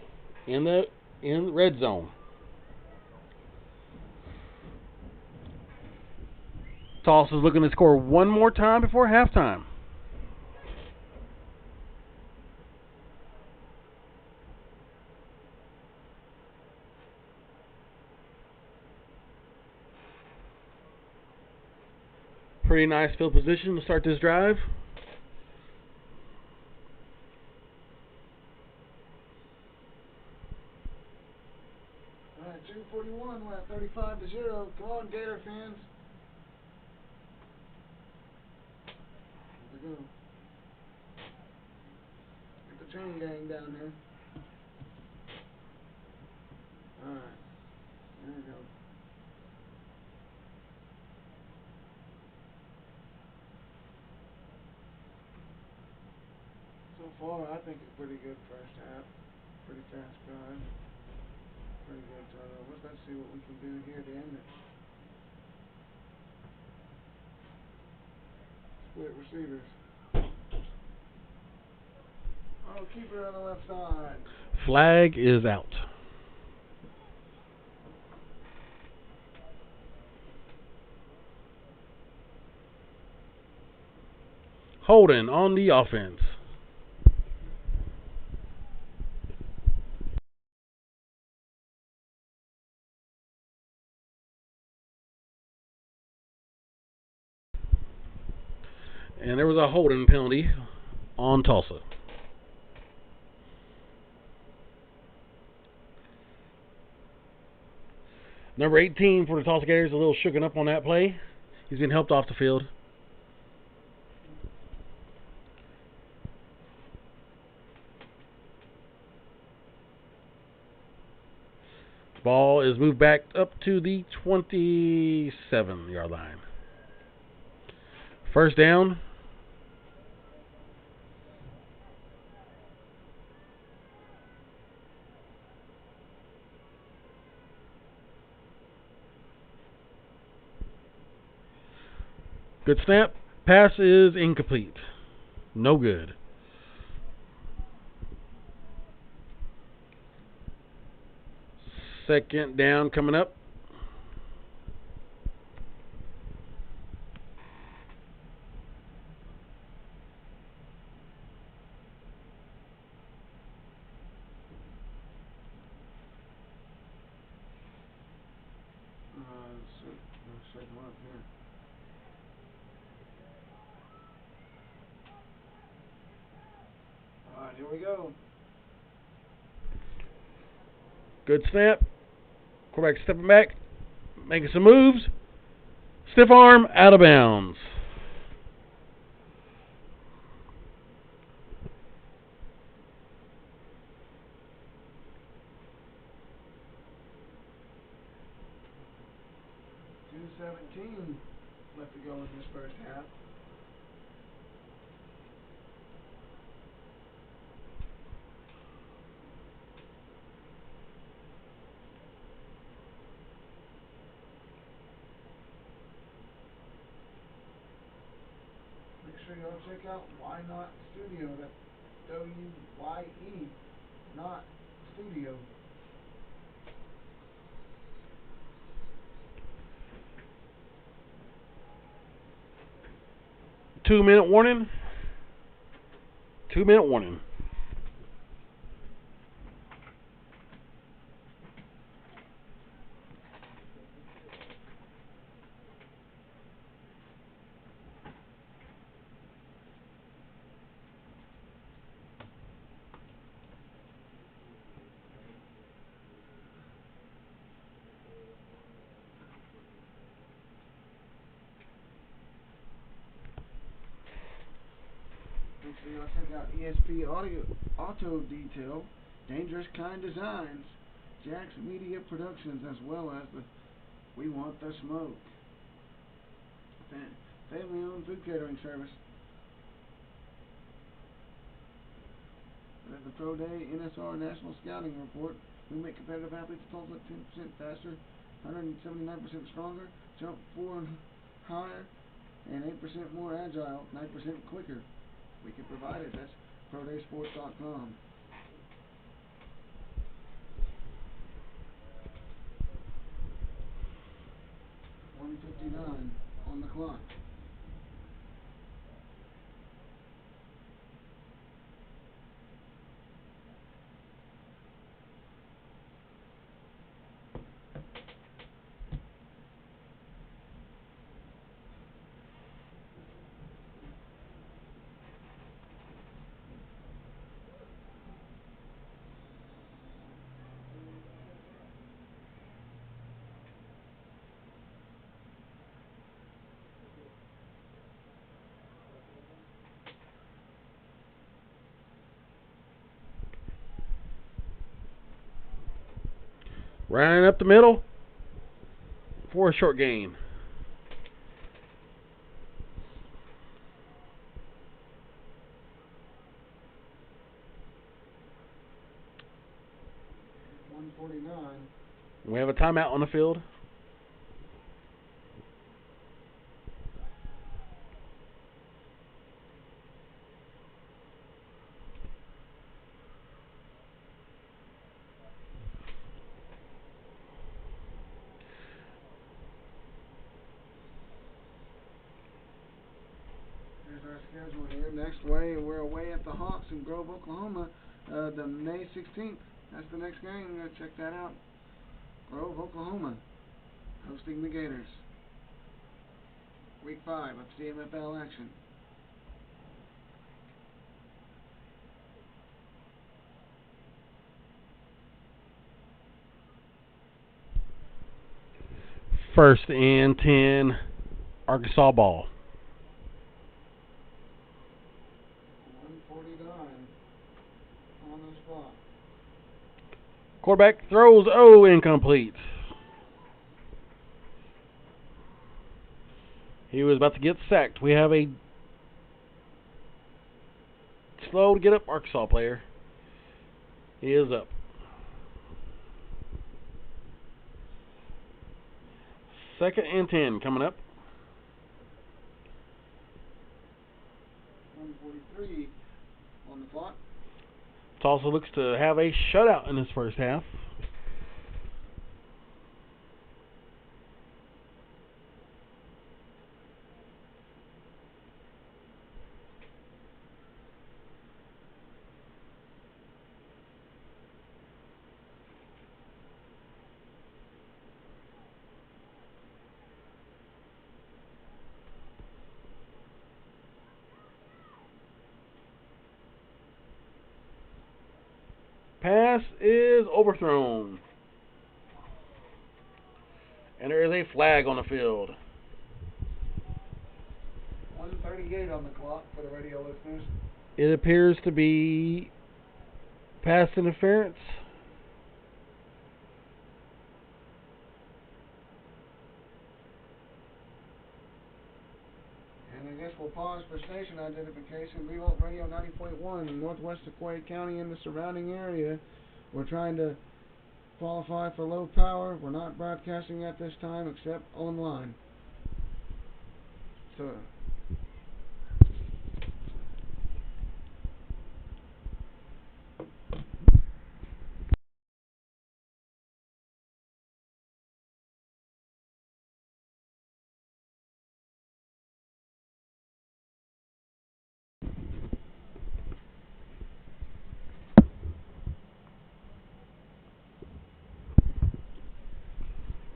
in the red zone. Tulsa's looking to score one more time before halftime. Pretty nice field position to start this drive. All right, 2:41. We're at 35-0. Come on, Gator fans. Here we go. Get the chain gang down here. All right. There we go. So far, I think it's pretty good first half. Pretty fast drive. Pretty good turnovers. Let's see what we can do here to end it. Split receivers. Oh, keeper on the left side. Flag is out. Holding on the offense. And there was a holding penalty on Tulsa. Number 18 for the Tulsa Gators, a little shooken up on that play. He's been helped off the field. Ball is moved back up to the 27-yard line. First down. Good snap. Pass is incomplete. No good. Second down coming up. Let's shake them up here. All right, here we go. Good snap. Quarterback stepping back, making some moves. Stiff arm, out of bounds. 2:17 left to go in this first half. Make sure y'all check out Why Not Studio. That's W-Y-E, not Studio. Two-minute warning. 2-minute warning. Make sure y'all check out ESP Auto Detail, Dangerous Kind Designs, Jack's Media Productions, as well as the We Want the Smoke family-owned food catering service. At the Pro Day NSR National Scouting Report, we make competitive athletes Tulsa 10% faster, 179% stronger, jump 4 and higher, and 8% more agile, 9% quicker. We can provide it. That's ProDaySports.com. .159 on the clock. Running up the middle for a short gain. .149. We have a timeout on the field. Our schedule here. Next we're away at the Hawks in Grove, Oklahoma, the May 16th. That's the next game. Check that out. Grove, Oklahoma, hosting the Gators. Week 5 of CMFL action. First and 10, Arkansas ball. 149 on the spot. Quarterback throws, incomplete. He was about to get sacked. We have a slow to get up Arkansas player. He is up. Second and 10 coming up. 143 on the clock. Tulsa looks to have a shutout in this first half. Pass is overthrown. And there is a flag on the field. 138 on the clock for the radio listeners. It appears to be pass interference. We'll pause for station identification. Revolt Radio 90.1 in northwest of Quade County and the surrounding area. We're trying to qualify for low power. We're not broadcasting at this time except online. So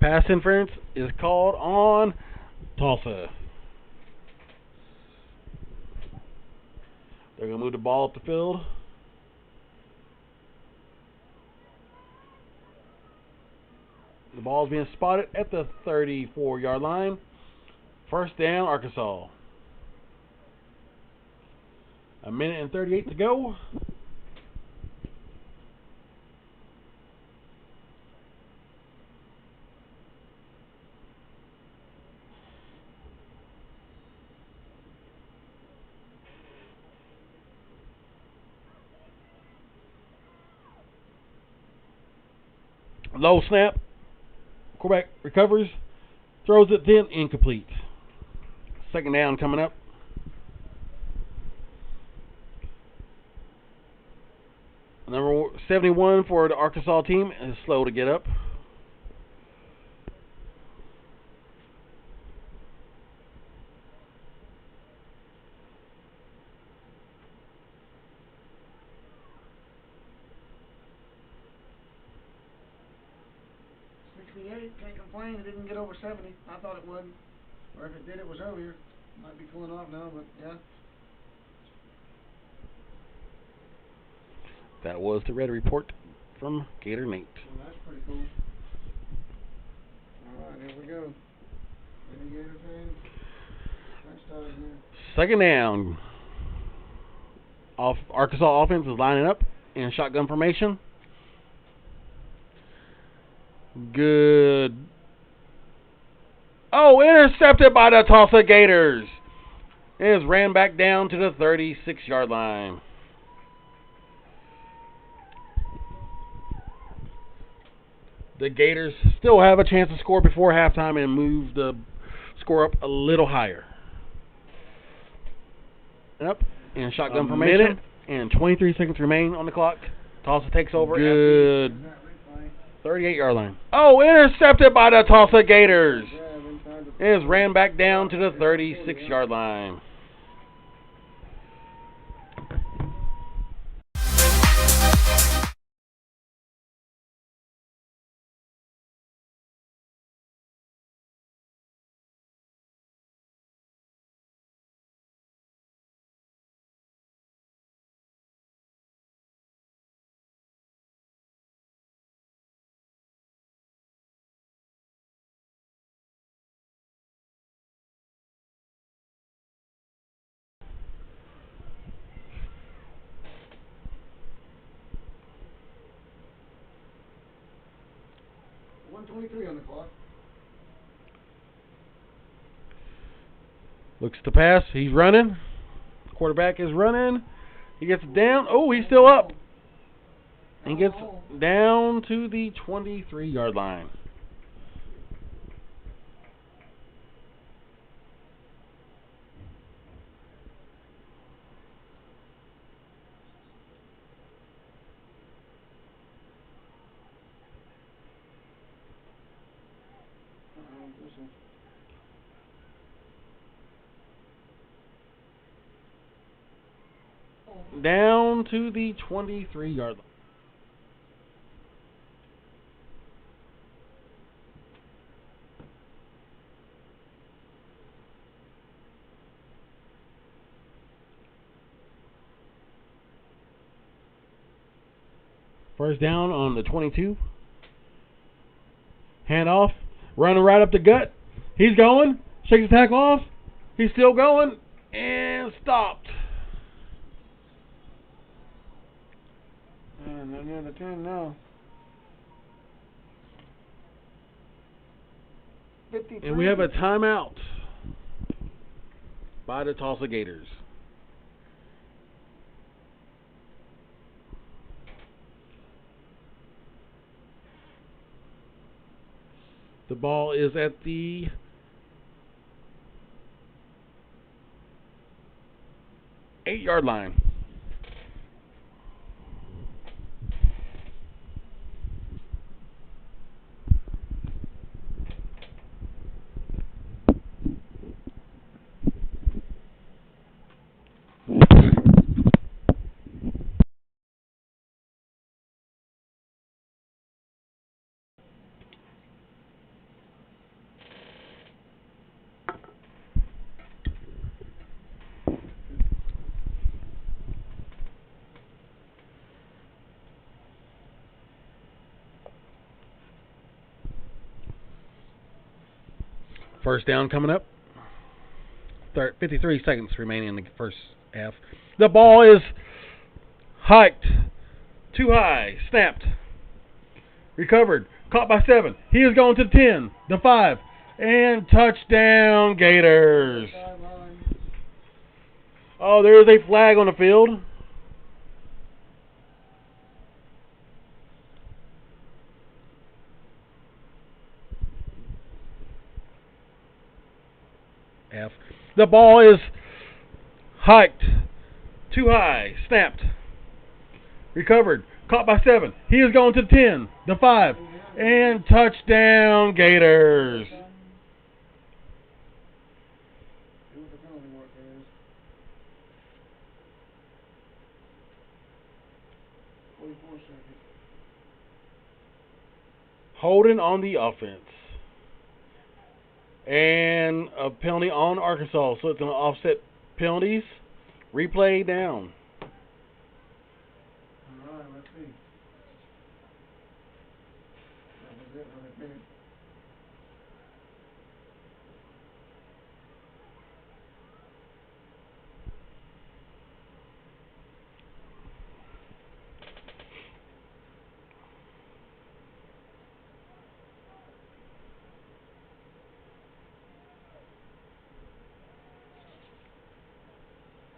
pass interference is called on Tulsa. They're going to move the ball up the field. The ball is being spotted at the 34-yard line. First down, Arkansas. 1:38 to go. Low snap. Quarterback recovers. Throws it, then incomplete. Second down coming up. Number 71 for the Arkansas team is slow to get up. Can't complain. It didn't get over 70. I thought it would. Or if it did, it was earlier. Might be cooling off now, but yeah. That was the red report from Gator Nate. Well, that's pretty cool. Alright, here we go. Any Gator fans? Let's start again. Second down. Arkansas offense is lining up in shotgun formation. Good. Oh, intercepted by the Tulsa Gators. It is ran back down to the 36-yard line. The Gators still have a chance to score before halftime and move the score up a little higher. Up in shotgun formation. Minute and 23 seconds remain on the clock. Tulsa takes over. Good. 38-yard line. Oh, intercepted by the Tulsa Gators. It is ran back down to the 36-yard line. .23 on the clock. Looks to pass. He's running. Quarterback is running. He gets down. Oh, he's still up. And gets down to the 23-yard line. Down to the 23-yard line. First down on the 22. Hand off. Running right up the gut. He's going. Shakes the tackle off. He's still going. And stopped. And they're near the 10 now. 53. And we have a timeout by the Tulsa Gators. The ball is at the 8-yard line. First down coming up. 53 seconds remaining in the first half. The ball is hiked. Too high. Snapped. Recovered. Caught by 7. He is going to the 10. The 5. And touchdown Gators. Oh, there is a flag on the field. F. The ball is hiked. Too high. Snapped. Recovered. Caught by 7. He is going to the 10. The 5. And touchdown Gators. Holding on the offense. And a penalty on Arkansas. So it's going to offset penalties. Replay down. All right, let's see. That was it right there.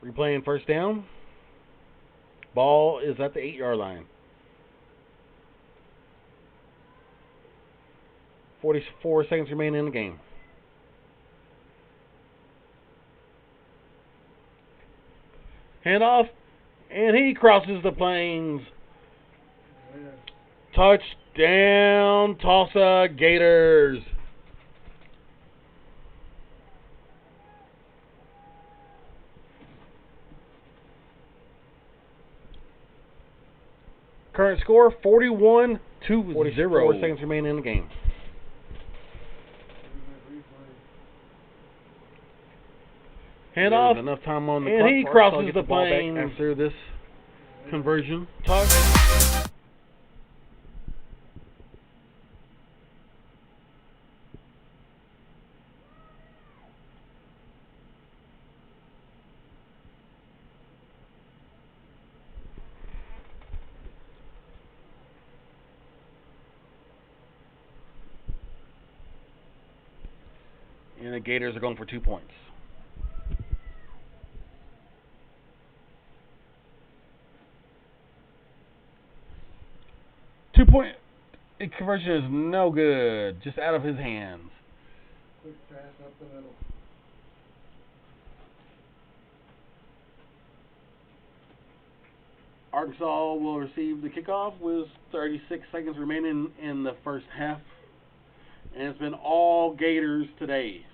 Replaying first down. Ball is at the 8-yard line. 44 seconds remaining in the game. Handoff. And he crosses the plains. Touchdown, Tulsa Gators. Current score 41-0. 44 seconds remaining in the game. Handoff. Enough time on the clock. And he crosses the plane after this conversion. And the Gators are going for 2 points. 2-point conversion is no good. Just out of his hands. Quick pass up the middle. Arkansas will receive the kickoff with 36 seconds remaining in the first half. And it's been all Gators today.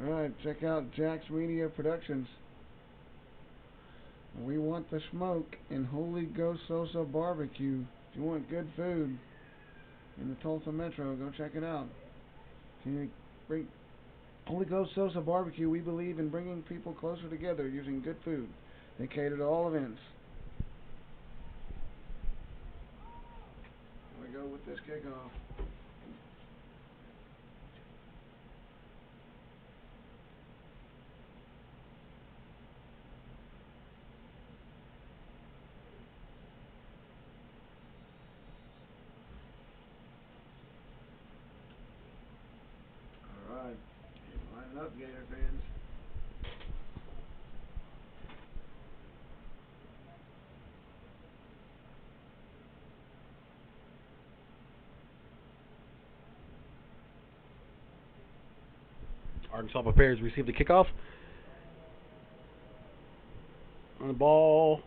Alright, check out Jack's Media Productions. We want the smoke in Holy Ghost Sosa Barbecue. If you want good food in the Tulsa Metro, go check it out. Can you bring Holy Ghost Sosa Barbecue? We believe in bringing people closer together using good food. They cater to all events. Here we go with this kickoff. Alright, line up, Gator fans. Arkansas prepares to receive the kickoff. And the ball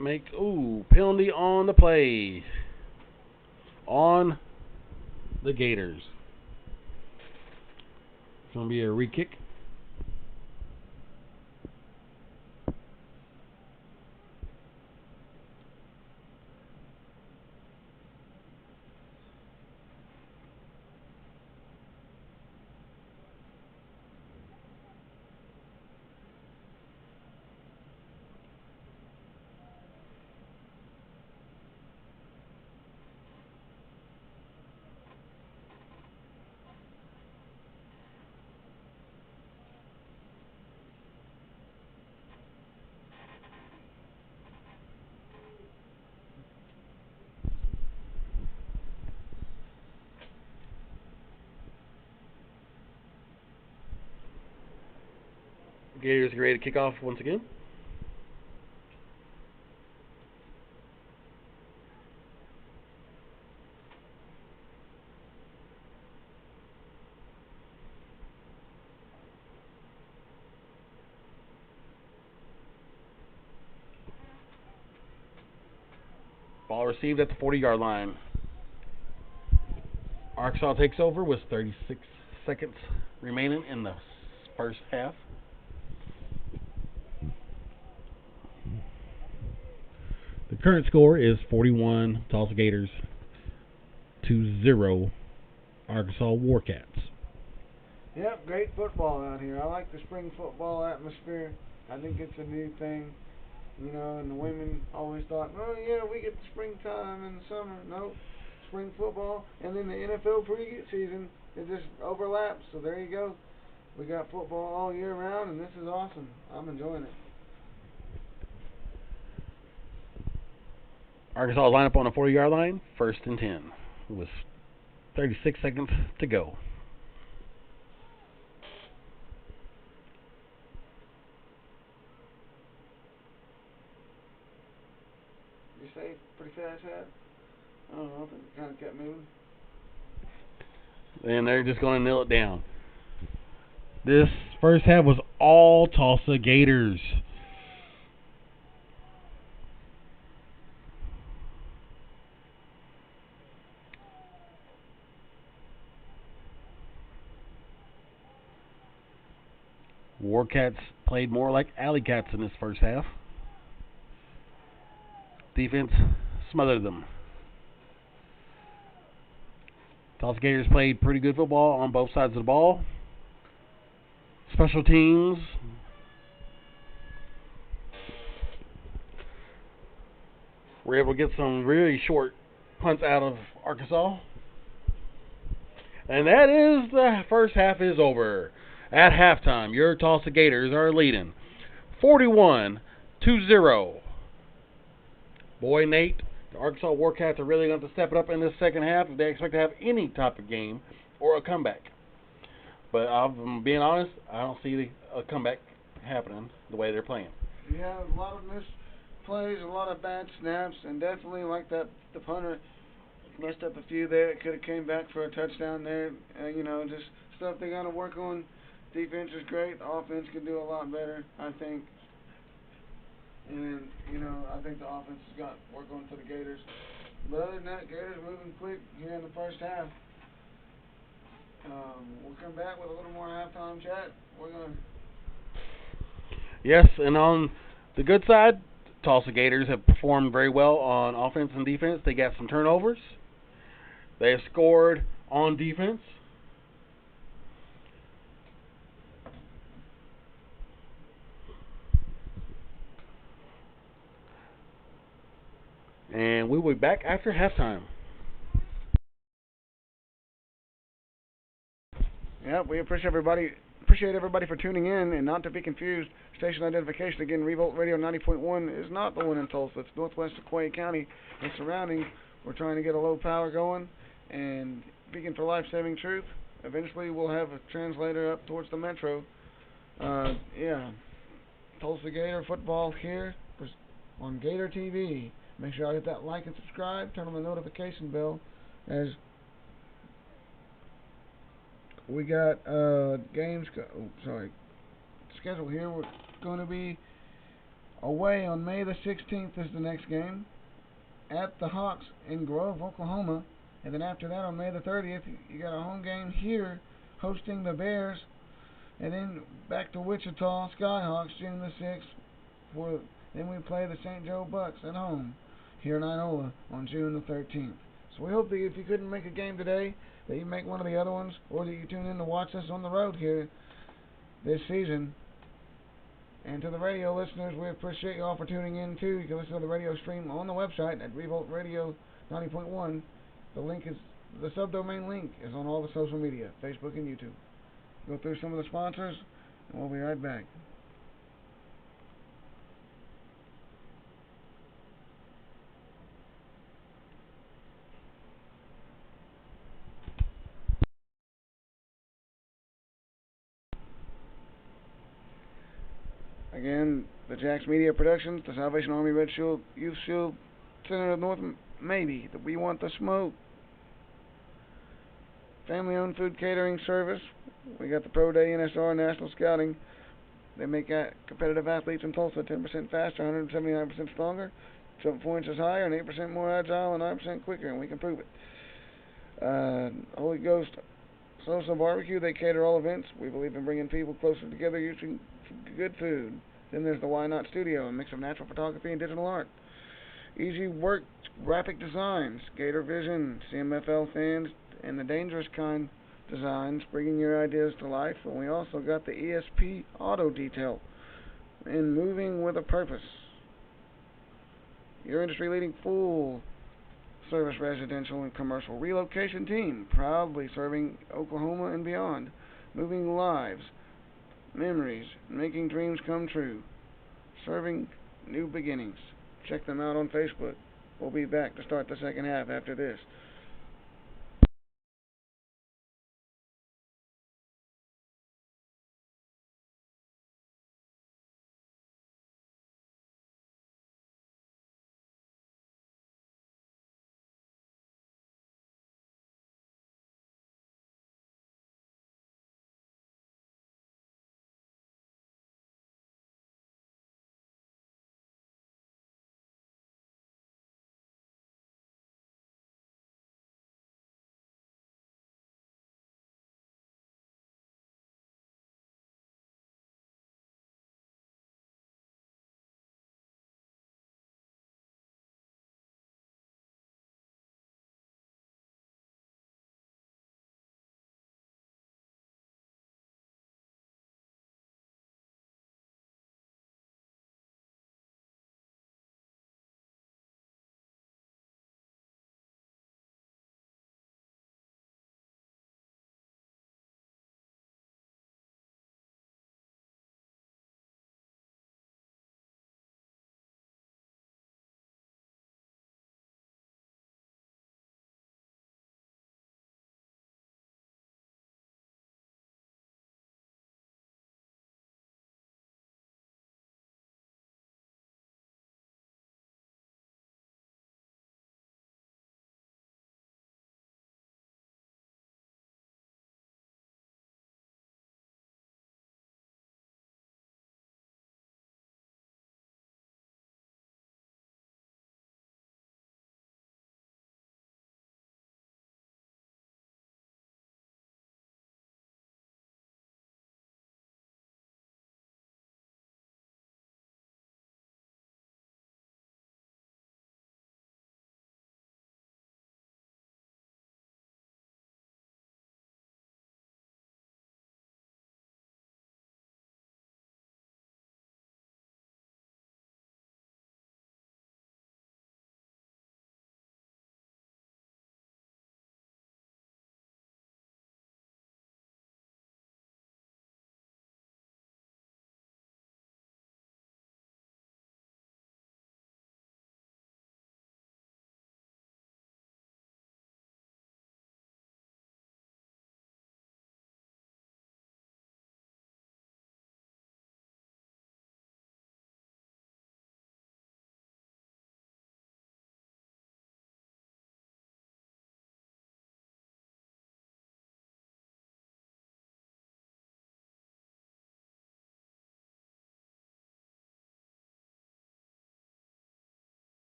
makes, penalty on the play. On the Gators. It's going to be a re-kick. Gators get ready to kick off once again. Ball received at the 40-yard line. Arkansas takes over with 36 seconds remaining in the first half. The current score is 41 Tulsa Gators to 0 Arkansas Warcats. Yep, great football out here. I like the spring football atmosphere. I think it's a new thing. You know, and the women always thought, oh yeah, we get the springtime and the summer. Nope, spring football. And then the NFL preseason, it just overlaps. So there you go. We got football all year round, and this is awesome. I'm enjoying it. Arkansas line up on the 40-yard line, 1st and 10, with 36 seconds to go. You say pretty fast, Hat? I don't know, I think it kind of kept moving. And they're just going to nail it down. This first half was all Tulsa Gators. Warcats played more like alley cats in this first half. Defense smothered them. Tulsa Gators played pretty good football on both sides of the ball. Special teams were able to get some really short punts out of Arkansas. And that is the first half is over. At halftime, your Tulsa Gators are leading 41-0. Boy, Nate, the Arkansas Warcats are really going to have to step it up in this second half if they expect to have any type of game or a comeback. But I'm being honest, I don't see a comeback happening the way they're playing. Yeah, a lot of missed plays, a lot of bad snaps, and definitely like that the punter messed up a few there. It could have came back for a touchdown there. Just stuff they got to work on. Defense is great. Offense can do a lot better, I think. And, I think the offense has got work on for the Gators. But other than that, Gators moving quick here in the first half. We'll come back with a little more halftime chat. We're gonna. Yes, and on the good side, Tulsa Gators have performed very well on offense and defense. They got some turnovers. They have scored on defense. And we will be back after halftime. Yep, we appreciate everybody for tuning in, and not to be confused. Station identification again, Revolt Radio 90.1 is not the one in Tulsa. It's northwest Sequoia County and surrounding. We're trying to get a low power going, and speaking for life-saving truth. Eventually, we'll have a translator up towards the metro. Yeah, Tulsa Gator football here on Gator TV. Make sure I hit that like and subscribe. Turn on the notification bell as we got games. Schedule here. We're going to be away on May the 16th is the next game at the Hawks in Grove, Oklahoma, and then after that on May the 30th you got a home game here hosting the Bears, and then back to Wichita Skyhawks June the 6th. Then we play the St. Joe Bucks at home here in Inola on June the 13th. So we hope that if you couldn't make a game today, that you make one of the other ones, or that you tune in to watch us on the road here this season. And to the radio listeners, we appreciate you all for tuning in too. You can listen to the radio stream on the website at Revolt Radio 90.1. The subdomain link is on all the social media, Facebook and YouTube. Go through some of the sponsors, and we'll be right back. Again, the Jacks Media Productions, the Salvation Army Red Shield Youth Shield Center of North Maybe, that We Want the Smoke, family-owned food catering service. We got the Pro Day NSR National Scouting. They make competitive athletes in Tulsa 10% faster, 179% stronger, jump 4 inches higher, and 8% more agile, and 9% quicker, and we can prove it. Holy Ghost Sosa Barbecue, they cater all events. We believe in bringing people closer together using good food. Then there's the Why Not Studio, a mix of natural photography and digital art. Easy Work Graphic Designs, Gator Vision, CMFL Fans, and the Dangerous Kind Designs, bringing your ideas to life. And we also got the ESP Auto Detail in Moving with a Purpose. Your industry-leading full service residential and commercial relocation team, proudly serving Oklahoma and beyond, moving lives, memories, making dreams come true, serving new beginnings. Check them out on Facebook. We'll be back to start the second half after this.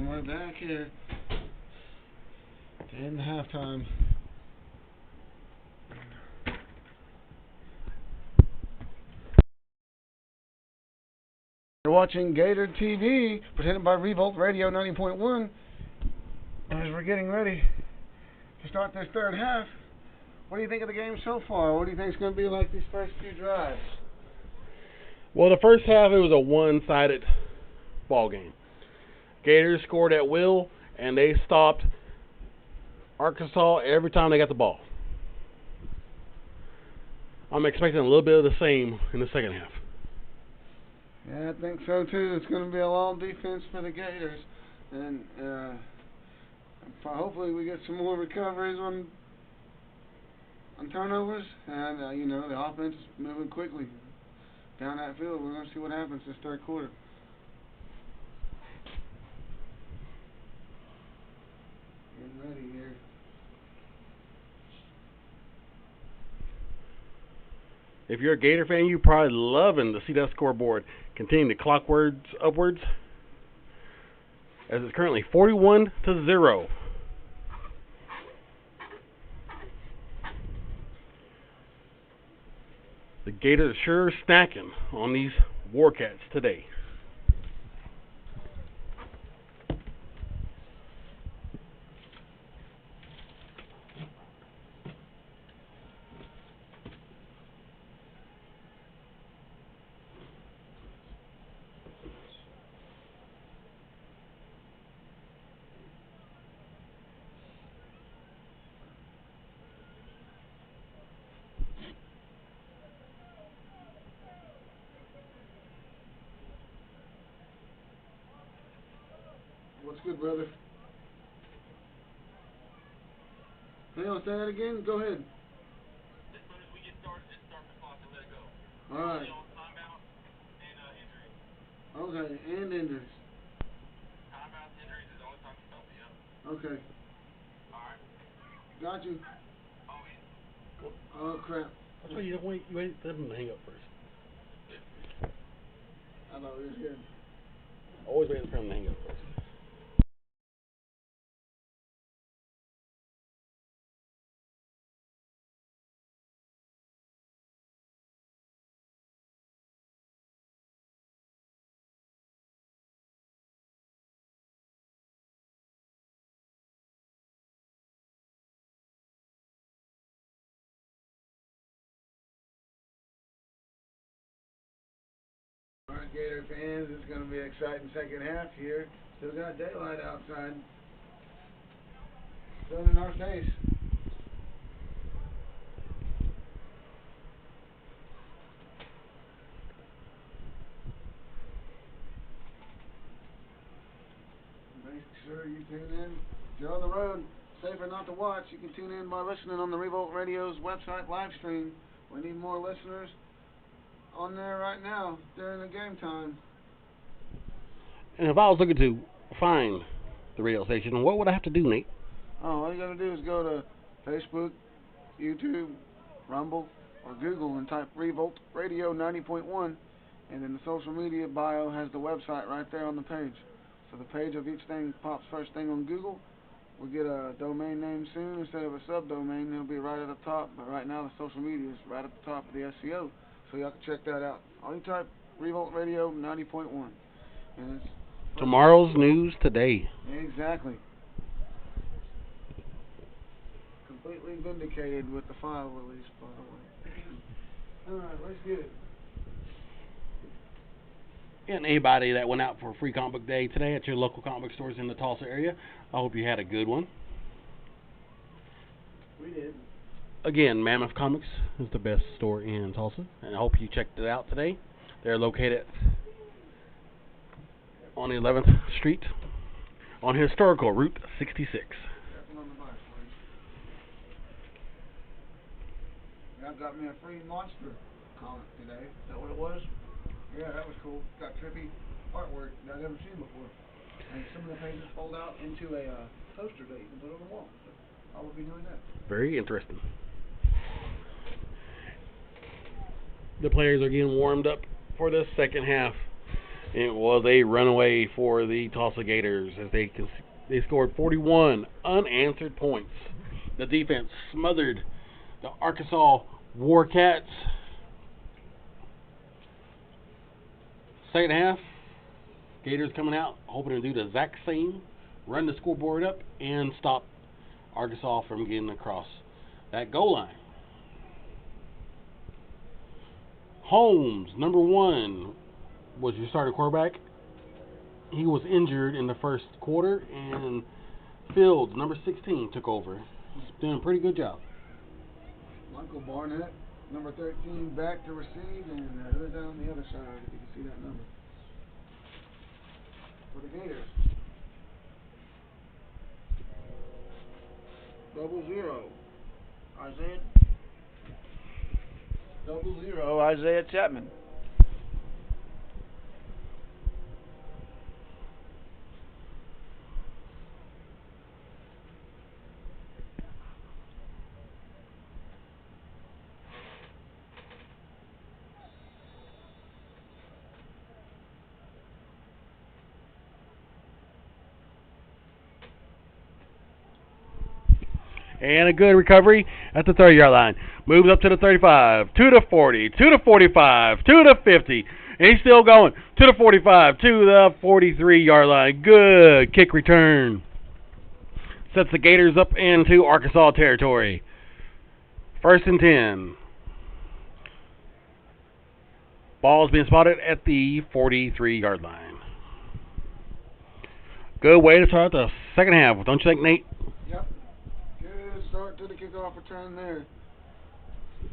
And we're back here to end halftime. You're watching Gator TV, presented by Revolt Radio 90.1. As we're getting ready to start this third half, what do you think of the game so far? What do you think it's going to be like these first few drives? Well, the first half, it was a one-sided ball game. Gators scored at will, and they stopped Arkansas every time they got the ball. I'm expecting a little bit of the same in the second half. Yeah, I think so too. It's going to be a long defense for the Gators, and hopefully we get some more recoveries on turnovers, and the offense is moving quickly down that field. We're going to see what happens this third quarter. Getting ready here. If you're a Gator fan, you're probably loving to see that scoreboard continuing to clockwards upwards, as it's currently 41-0. The Gators are sure snacking on these Warcats today. What's good, brother? Hang on, say that again? Go ahead. As soon as we get started, just start the clock and let it go. Alright. Timeout and injuries. Okay, and injuries. Timeouts, injuries is the only time you stop me up. Okay. Alright. Got you. Oh, crap. That's why you don't wait them to hang up first. I thought we was good. Always wait for them to hang up first. Alright, Gator fans, it's going to be an exciting second half here. Still got daylight outside. Still in our face. Make sure you tune in. If you're on the road, safer not to watch, you can tune in by listening on the Revolt Radio's website live stream. We need more listeners on there right now during the game time. And if I was looking to find the radio station, what would I have to do, Nate? Oh, all you gotta do is go to Facebook, YouTube, Rumble, or Google and type Revolt Radio 90.1, and then the social media bio has the website right there on the page. So the page of each thing pops first thing on Google. We'll get a domain name soon instead of a subdomain. It'll be right at the top, but right now the social media is right at the top of the SEO. So y'all can check that out. All you type Revolt Radio 90.1. And it's Tomorrow's news today. exactly. Completely vindicated with the file release, by the way. Alright, let's get it. And anybody that went out for a free comic book day today at your local comic book stores in the Tulsa area, I hope you had a good one. We did. Again, Mammoth Comics is the best store in Tulsa, and I hope you checked it out today. They're located on 11th Street on historical Route 66. I got me a free monster comic today. Is that what it was? Yeah, that was cool. Got trippy artwork that I've never seen before. And some of the pages fold out into a poster that you can put on the wall. So I will be doing that. Very interesting. The players are getting warmed up for the second half. It was a runaway for the Tulsa Gators as they scored 41 unanswered points. The defense smothered the Arkansas Warcats. Second half, Gators coming out, hoping to do the exact same, run the scoreboard up, and stop Arkansas from getting across that goal line. Holmes, number 1, was your starting quarterback. He was injured in the first quarter, and Fields, number 16, took over. He's doing a pretty good job. Michael Barnett, number 13, back to receive, and who's down the other side, if you can see that number. For the Gators. 00. Isaiah Chapman. And a good recovery at the 30-yard line. Moves up to the 35, to the 40, to the 45, to the 50. And he's still going to the 45, to the 43-yard line. Good kick return. Sets the Gators up into Arkansas territory. 1st and 10. Ball's being spotted at the 43-yard line. Good way to start the second half, don't you think, Nate? Yep. Good start to the kickoff return there.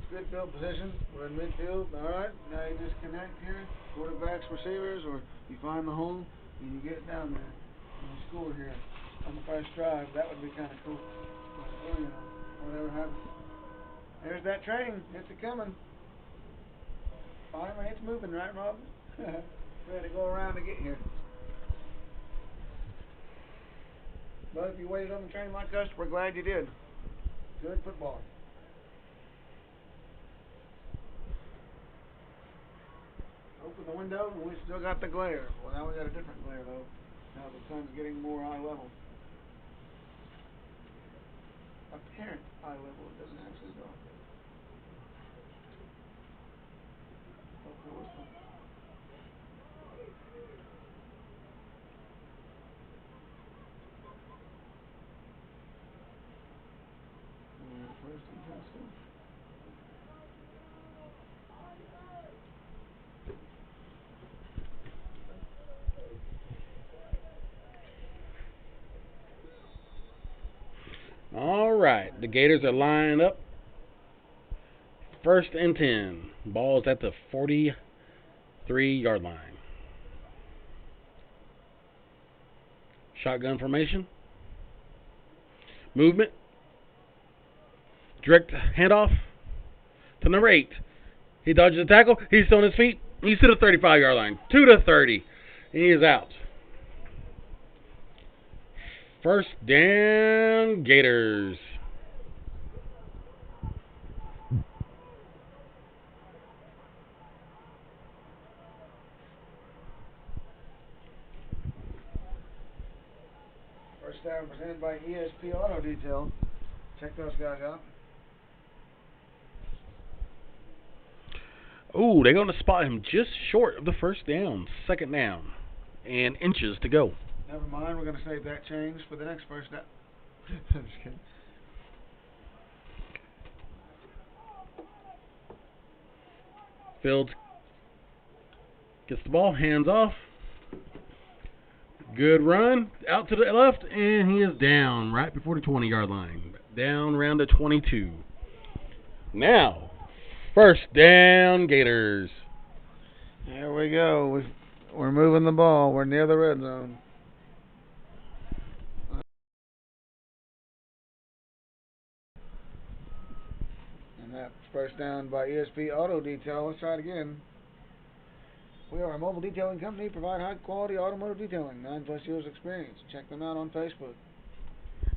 Good field position. We're in midfield. All right. Now you just connect here. Quarterbacks, receivers, or you find the hole and you get down there and you score here on the first drive. That would be kind of cool. But, you know, whatever happens. There's that train. It's a-coming. Finally, it's moving, right, Rob? We had to go around to get here. But if you waited on the train like us, we're glad you did. Good football. Open the window, and we still got the glare. Well, now we got a different glare, though. Now the sun's getting more eye level. Apparent eye level. It doesn't actually go. All right, the Gators are lined up. 1st and 10. Ball's at the 43-yard line. Shotgun formation. Movement. Direct handoff to number 8. He dodges the tackle. He's still on his feet. He's to the 35-yard line. To the 30. He is out. 1st down, Gators. First down presented by ESP Auto Detail. Check those guys out. Oh, they're going to spot him just short of the first down. 2nd down. And inches to go. Never mind, we're going to save that change for the next first down. I'm just kidding. Fields gets the ball, hands off. Good run, out to the left, and he is down right before the 20-yard line. Down around the 22. Now, 1st down, Gators. There we go. We're moving the ball. We're near the red zone. And that's first down by ESP Auto Detail. Let's try it again. We are a mobile detailing company, provide high-quality automotive detailing, 9+ years experience. Check them out on Facebook.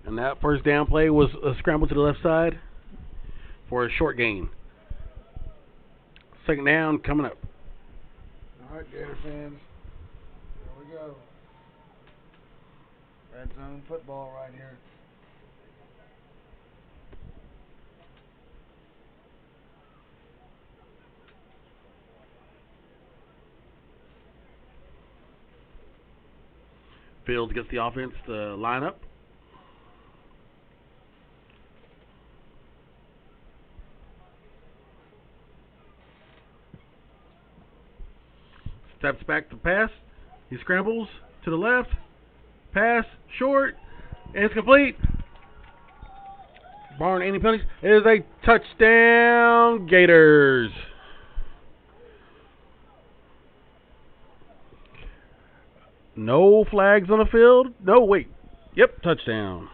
And that first down play was a scramble to the left side for a short gain. 2nd down coming up. All right, Gator fans. go. Red zone football right here. Fields gets the offense to line up. Steps back to pass. He scrambles to the left. Pass short. And it's complete. Barring any penalties, it is a touchdown, Gators. No flags on the field. No, wait. Yep, touchdown.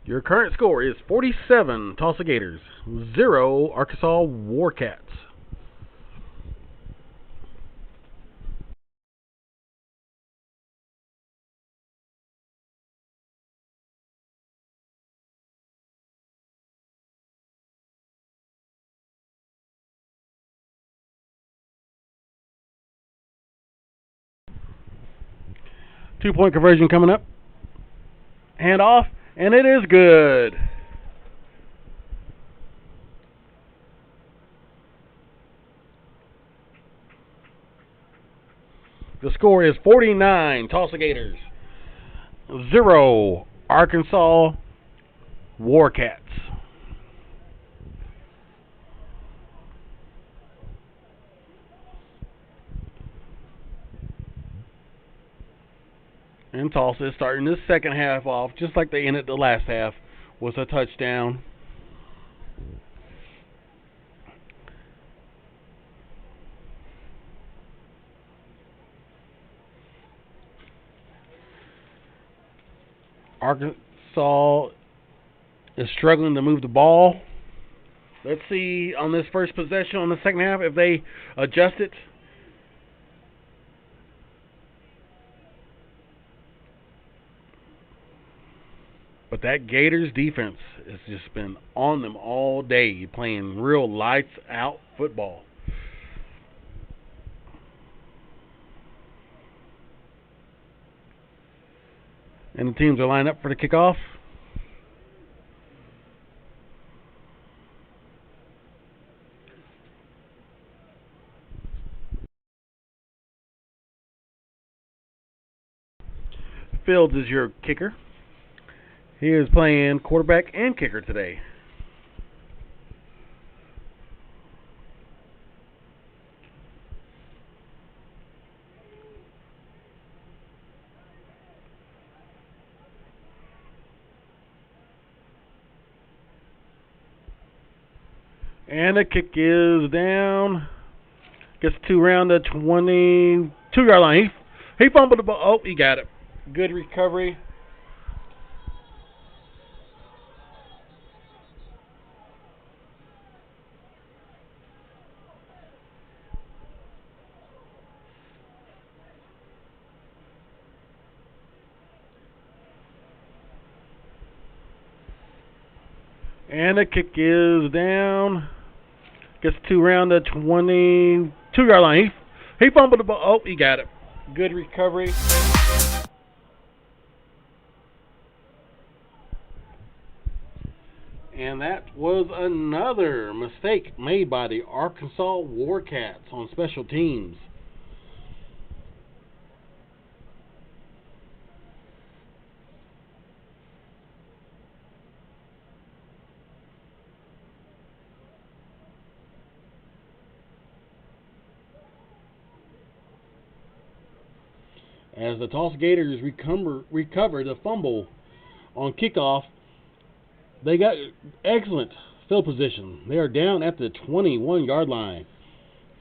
Your current score is 47 Tulsa Gators, 0 Arkansas Warcats. Two-point conversion coming up. Hand off, and it is good. The score is 49 Tulsa Gators, 0 Arkansas Warcats. And Tulsa is starting this second half off just like they ended the last half with a touchdown. Arkansas is struggling to move the ball. Let's see on this first possession on the second half if they adjust it. But that Gators defense has just been on them all day, playing real lights out football. And the teams are lined up for the kickoff. Fields is your kicker. He is playing quarterback and kicker today. And the kick is down. Gets to around the 22-yard line. He fumbled the ball. Oh, he got it. Good recovery. And the kick is down. Gets to around the 22-yard line. He fumbled the ball. Oh, he got it. Good recovery. And that was another mistake made by the Arkansas Warcats on special teams. As the Tulsa Gators recover the fumble on kickoff, they got excellent field position. They are down at the 21-yard line.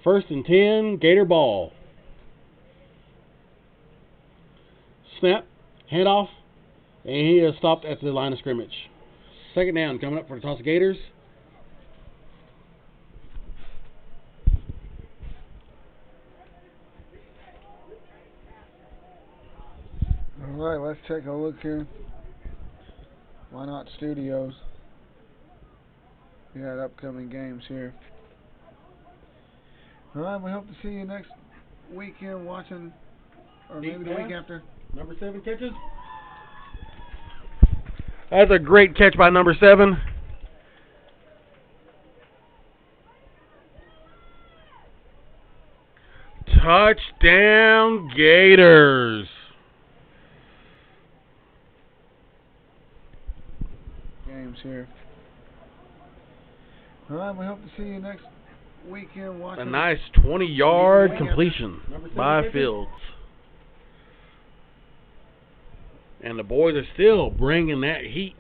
1st and 10, Gator ball. Snap, handoff, and he is stopped at the line of scrimmage. 2nd down coming up for the Tulsa Gators. Alright, let's take a look here. Why Not Studios. at upcoming games here. All right, we hope to see you next weekend watching, or maybe the week after. Number 7 catches. That's a great catch by number 7. Touchdown Gators. Games here. All right, we hope to see you next weekend watching. A nice 20-yard completion by Fields. And the boys are still bringing that heat.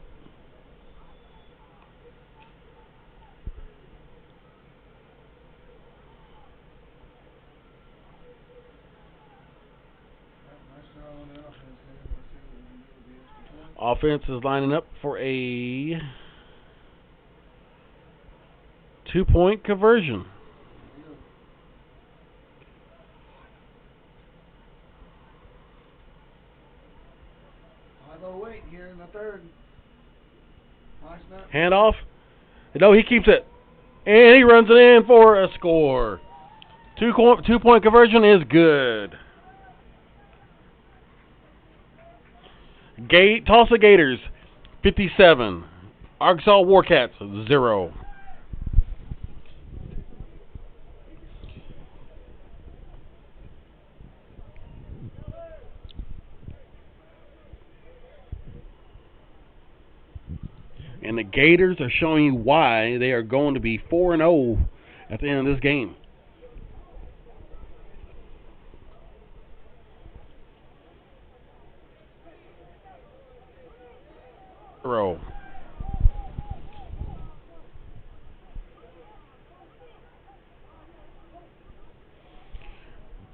Offense is lining up for a 2-point conversion. I'll go wait here in the third. Nice snap. Handoff. No, he keeps it. And he runs it in for a score. 2-point conversion is good. Tulsa Gators 57. Arkansas Warcats 0. And the Gators are showing you why they are going to be 4-0 at the end of this game. Row.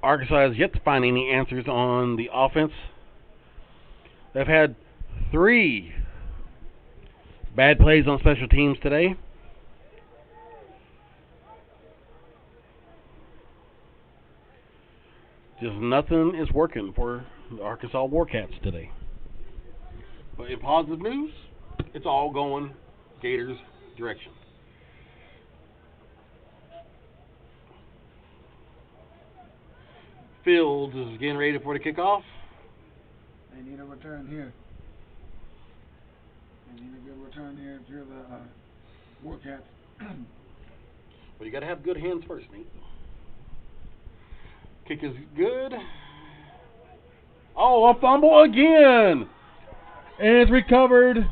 Arkansas has yet to find any answers on the offense. They've had 3 bad plays on special teams today. Just nothing is working for the Arkansas Warcats today. But in positive news, it's all going Gators' direction. Fields is getting ready for the kickoff. They need a return here. They need a good return here if you're the Warcats. Well, you got to have good hands first, Nate. Kick is good. Oh, a fumble again. And it's recovered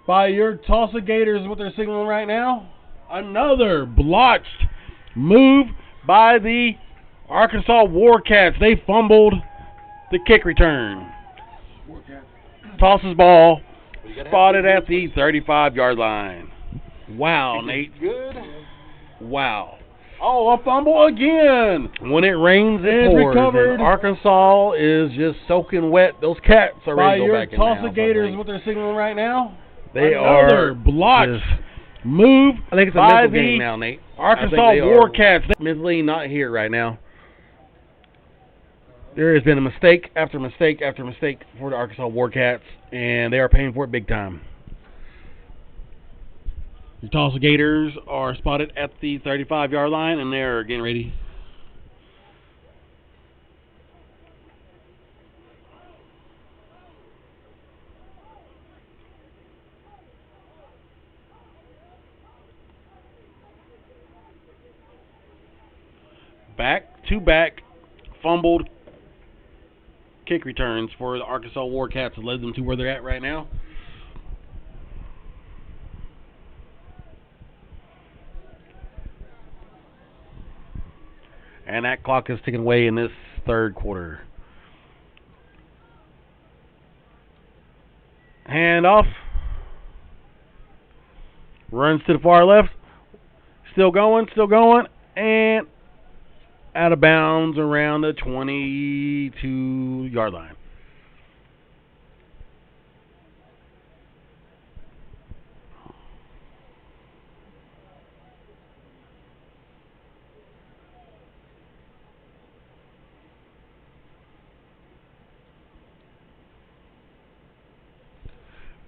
by your Tulsa Gators, what they're signaling right now. Another blotched move by the Arkansas Warcats. They fumbled the kick return. Tosses ball, spotted at the 35-yard line. Wow, Nate. Good. Wow. Oh, a fumble again. When it rains, it pours. And Arkansas is just soaking wet. Those cats are ready to go back in the house. By your Tulsa Gators, what they're signaling right now. They are blotched. Move. I think it's a mental game now, Nate. Arkansas Warcats. Mentally not here right now. There has been a mistake after mistake after mistake for the Arkansas Warcats, and they are paying for it big time. The Tulsa Gators are spotted at the 35-yard line, and they're getting ready. Back-to-back fumbled kick returns for the Arkansas Warcats that led them to where they're at right now. And that clock is ticking away in this third quarter. Handoff. Runs to the far left. Still going. And out of bounds around the 22-yard line.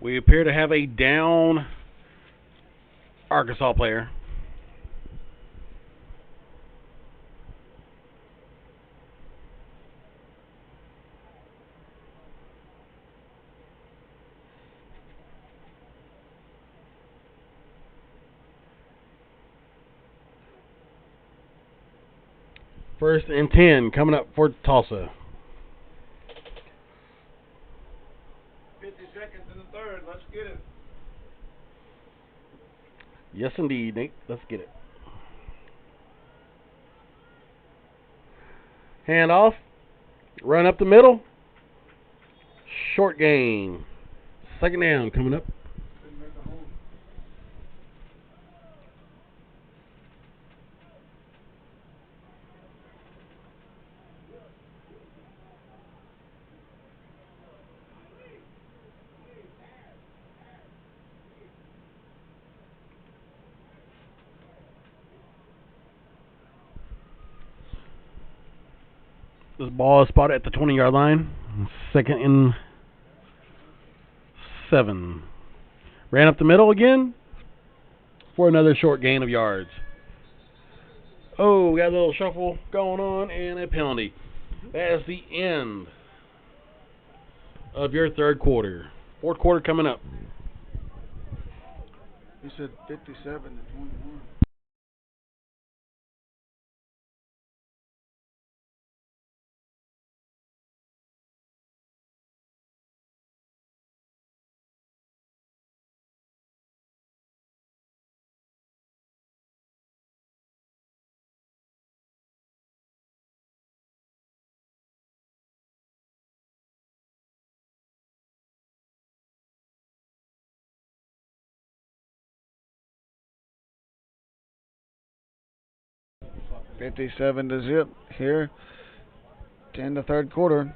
We appear to have a down Arkansas player. First and 10 coming up for Tulsa. 50 seconds in the third. Let's get it. Yes, indeed, Nate. Let's get it. Hand off. Run up the middle. Short gain. Second down coming up. Couldn't make a hold. This ball is spotted at the 20-yard line. Second and 7. Ran up the middle again for another short gain of yards. Oh, we got a little shuffle going on and a penalty. That is the end of your third quarter. Fourth quarter coming up. You said 57 to 21. $57 to zip here. 10 to third quarter.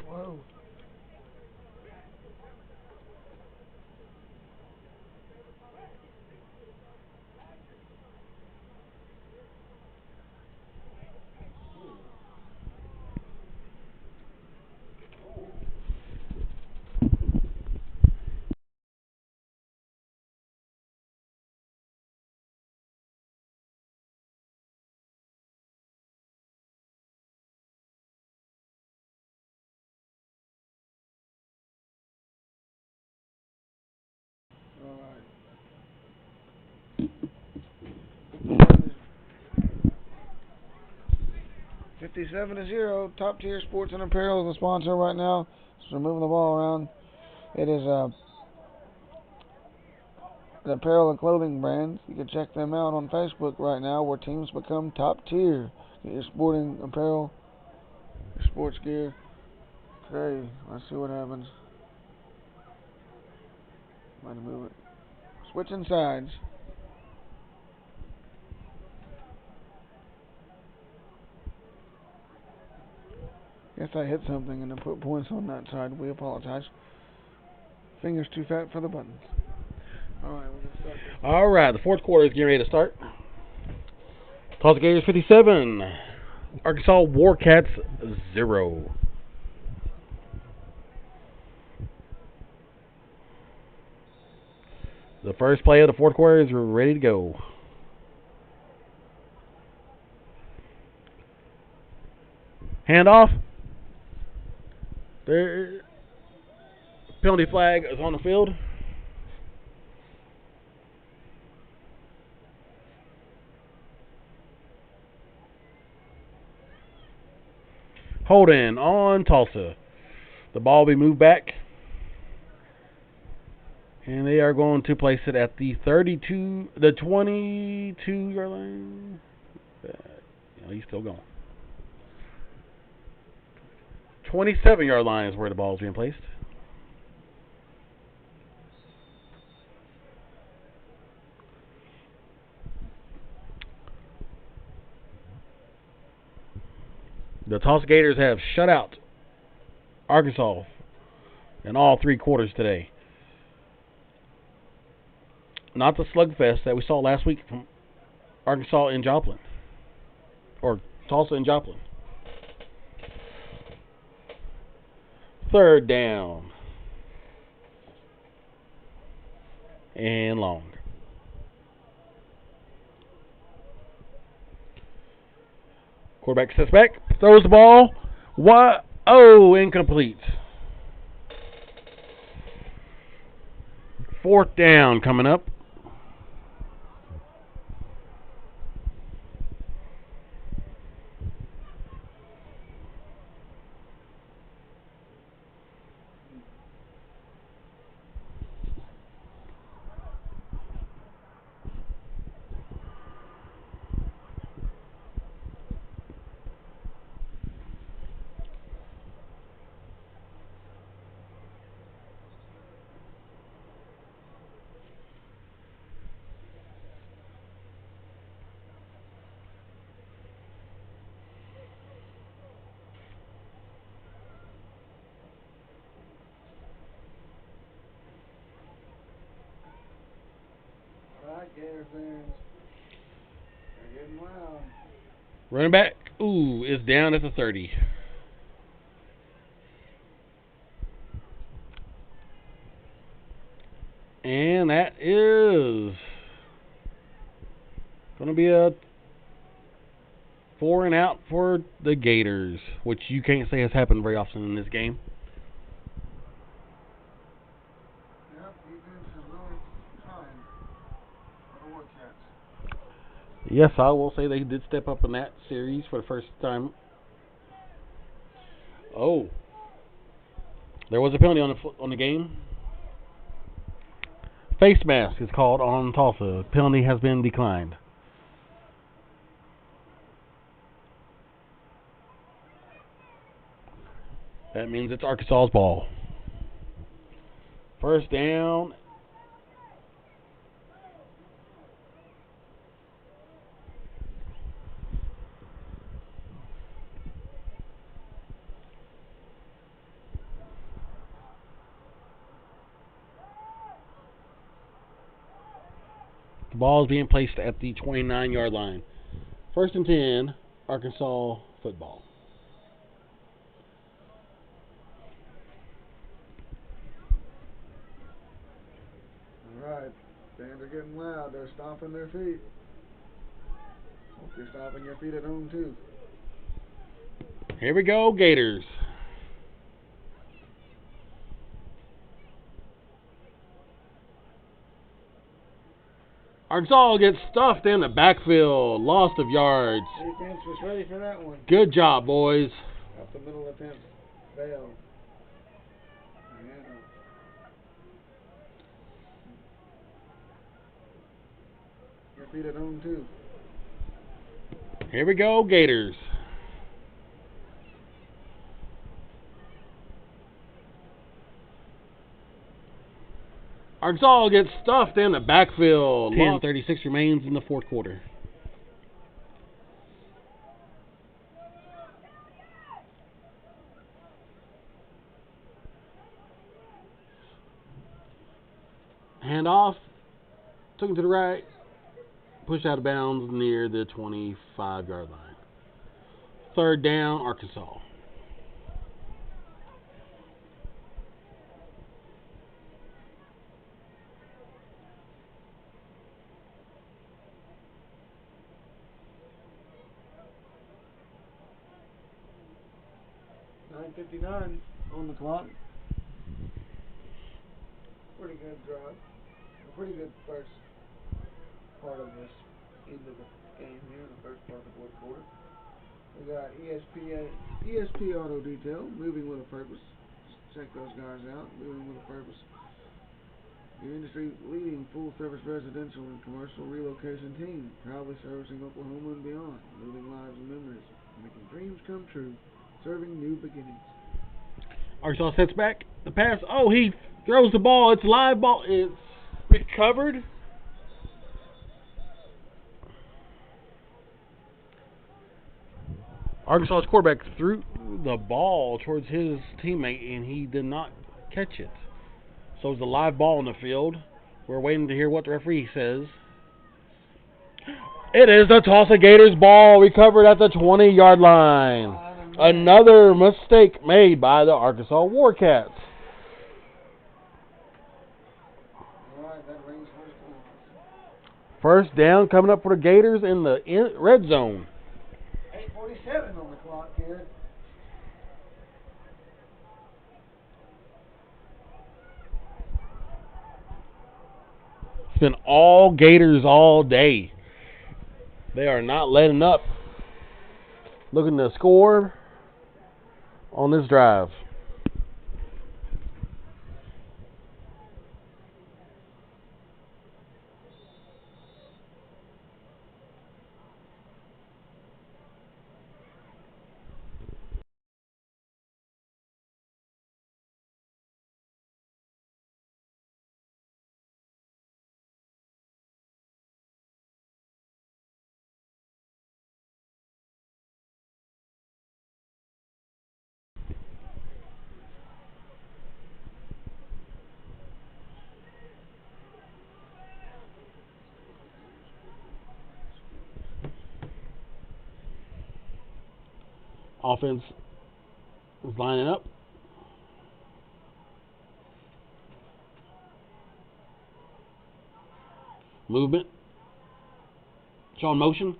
Whoa. $57-0. Top Tier Sports and Apparel is the sponsor right now. So we're moving the ball around. It is an apparel and clothing brand. You can check them out on Facebook right now, where teams become top tier. Get your sporting apparel, your sports gear. Okay, let's see what happens. Might move it. Switching sides. Guess I hit something and then put points on that side. We apologize. Fingers too fat for the buttons. Alright, we're gonna start this. Alright, the fourth quarter is getting ready to start. Tulsa Gators 57. Arkansas Warcats 0. The first play of the fourth quarter is ready to go. Handoff. There. Penalty flag is on the field. Holding on Tulsa. The ball will be moved back. And they are going to place it at the 22-yard line. He's still going. 27-yard line is where the ball is being placed. The Tulsa Gators have shut out Arkansas in all 3 quarters today. Not the slugfest that we saw last week from Arkansas and Joplin. Or Tulsa and Joplin. 3rd down. And long. Quarterback sets back, throws the ball. What? Oh, incomplete. 4th down coming up. Gator fans, they're getting loud. Running back, is down at the 30. And that is going to be a 4 and out for the Gators, which you can't say has happened very often in this game. Yes, I will say they did step up in that series for the first time. Oh, there was a penalty on the game. Face mask is called on Tulsa. Penalty has been declined. That means it's Arkansas's ball. 1st down. The ball is being placed at the 29-yard line. 1st and 10, Arkansas football. All right, fans are getting loud. They're stomping their feet. Hope you're stomping your feet at home too. Here we go, Gators. Arkansas gets stuffed in the backfield. Loss of yards. Defense was ready for that one. Good job, boys. Up the middle of the 10th. Failed. Your feet at home too. Here we go, Gators. Arkansas gets stuffed in the backfield. 10:36 remains in the 4th quarter. Handoff. Took him to the right. Pushed out of bounds near the 25-yard line. 3rd down, Arkansas. .59 on the clock. Pretty good drive. A pretty good first part of this end of the game here in the first part of the 4th quarter. We got ESP Auto Detail, moving with a purpose. Check those guys out, moving with a purpose. The industry-leading full-service residential and commercial relocation team, proudly servicing Oklahoma and beyond, moving lives and memories, making dreams come true, serving new beginnings. Arkansas sets back. The pass. Oh, he throws the ball. It's a live ball. It's recovered. Arkansas's quarterback threw the ball towards his teammate, and he did not catch it. So it's a live ball in the field. We're waiting to hear what the referee says. It is the Tulsa Gators ball, recovered at the 20-yard line. Another mistake made by the Arkansas Warcats. First down coming up for the Gators in the red zone. 8:47 on the clock here. It's been all Gators all day. They are not letting up. Looking to score on this drive. Offense is lining up. Movement. Showing motion.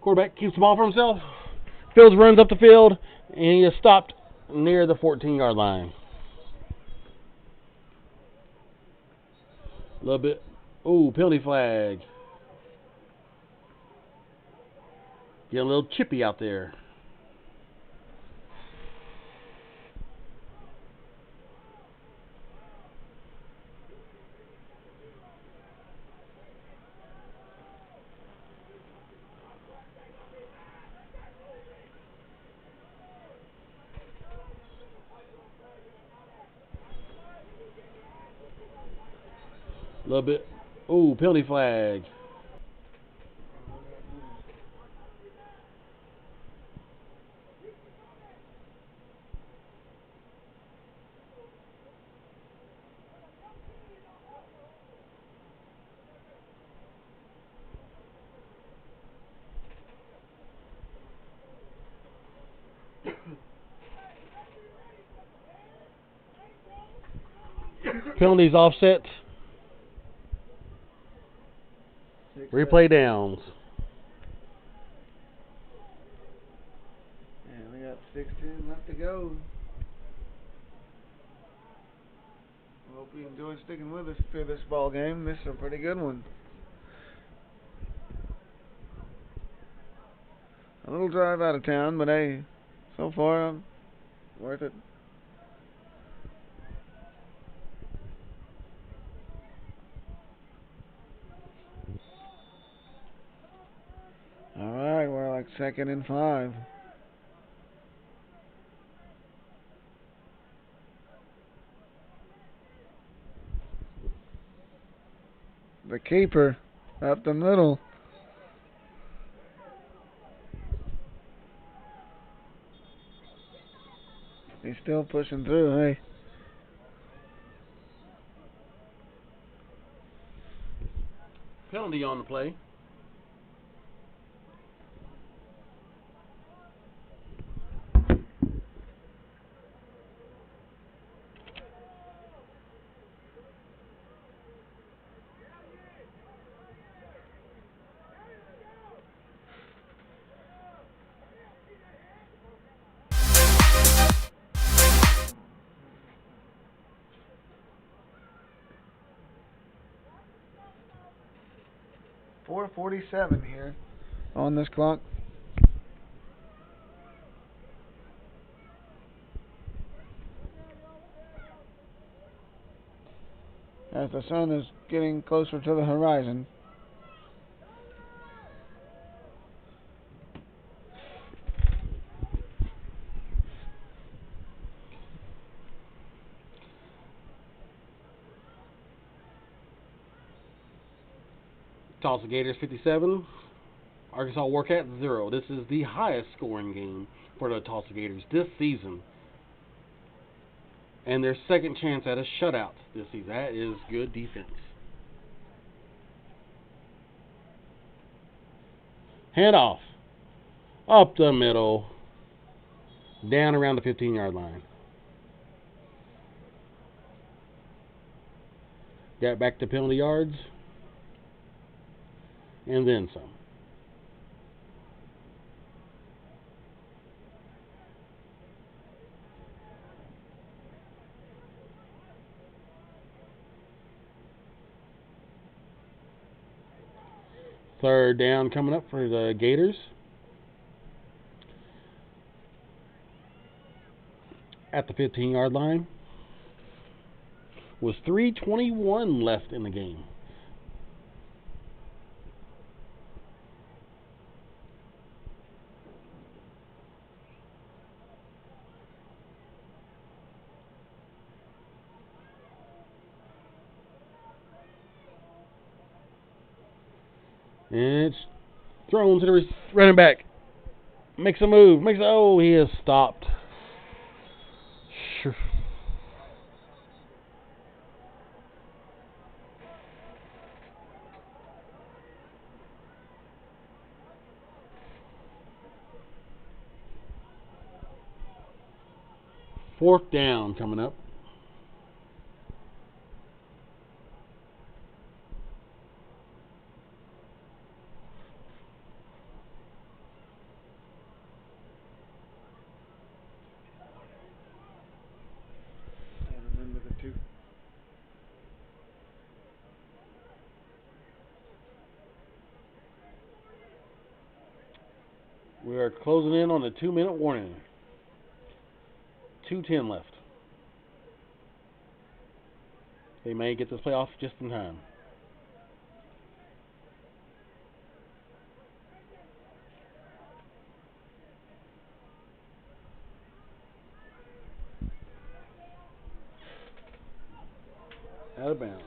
Quarterback keeps the ball for himself. Fields runs up the field, and he is stopped near the 14-yard line. A little bit. Ooh, penalty flag. Getting a little chippy out there. A little bit. Ooh, penalty flag. Penalties offset. Replay downs. And we got 16 left to go. Hope you enjoyed sticking with us through this ball game. This is a pretty good one. A little drive out of town, but hey, so far, worth it. Alright, we're like 2nd and 5. The keeper up the middle. He's still pushing through, hey. Penalty on the play. .447 here on this clock. as the sun is getting closer to the horizon. Tulsa Gators 57, Arkansas Warcats 0. This is the highest scoring game for the Tulsa Gators this season. And their second chance at a shutout this season. That is good defense. Handoff. Up the middle. Down around the 15-yard line. Got back to penalty yards. And then some. Third down coming up for the Gators. At the 15-yard line. With 3:21 left in the game. And it's thrown to the running back. Makes a move. Oh, he is stopped. Sure. Fourth down coming up. We are closing in on the 2-minute warning. 2:10 left. They may get this playoff just in time. Out of bounds.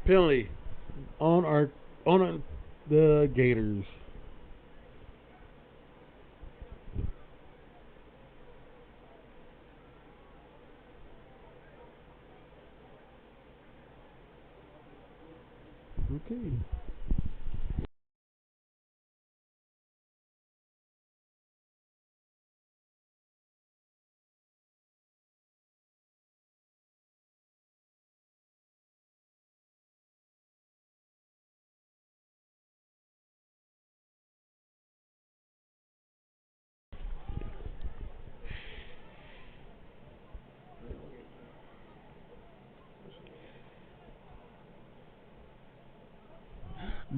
Penalty on the Gators. Okay.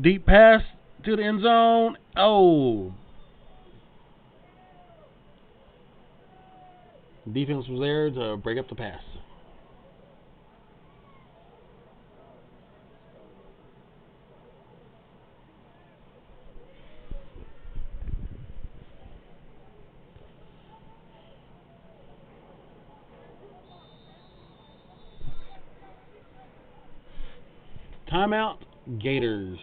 Deep pass to the end zone. Oh. Defense was there to break up the pass. Timeout, Gators.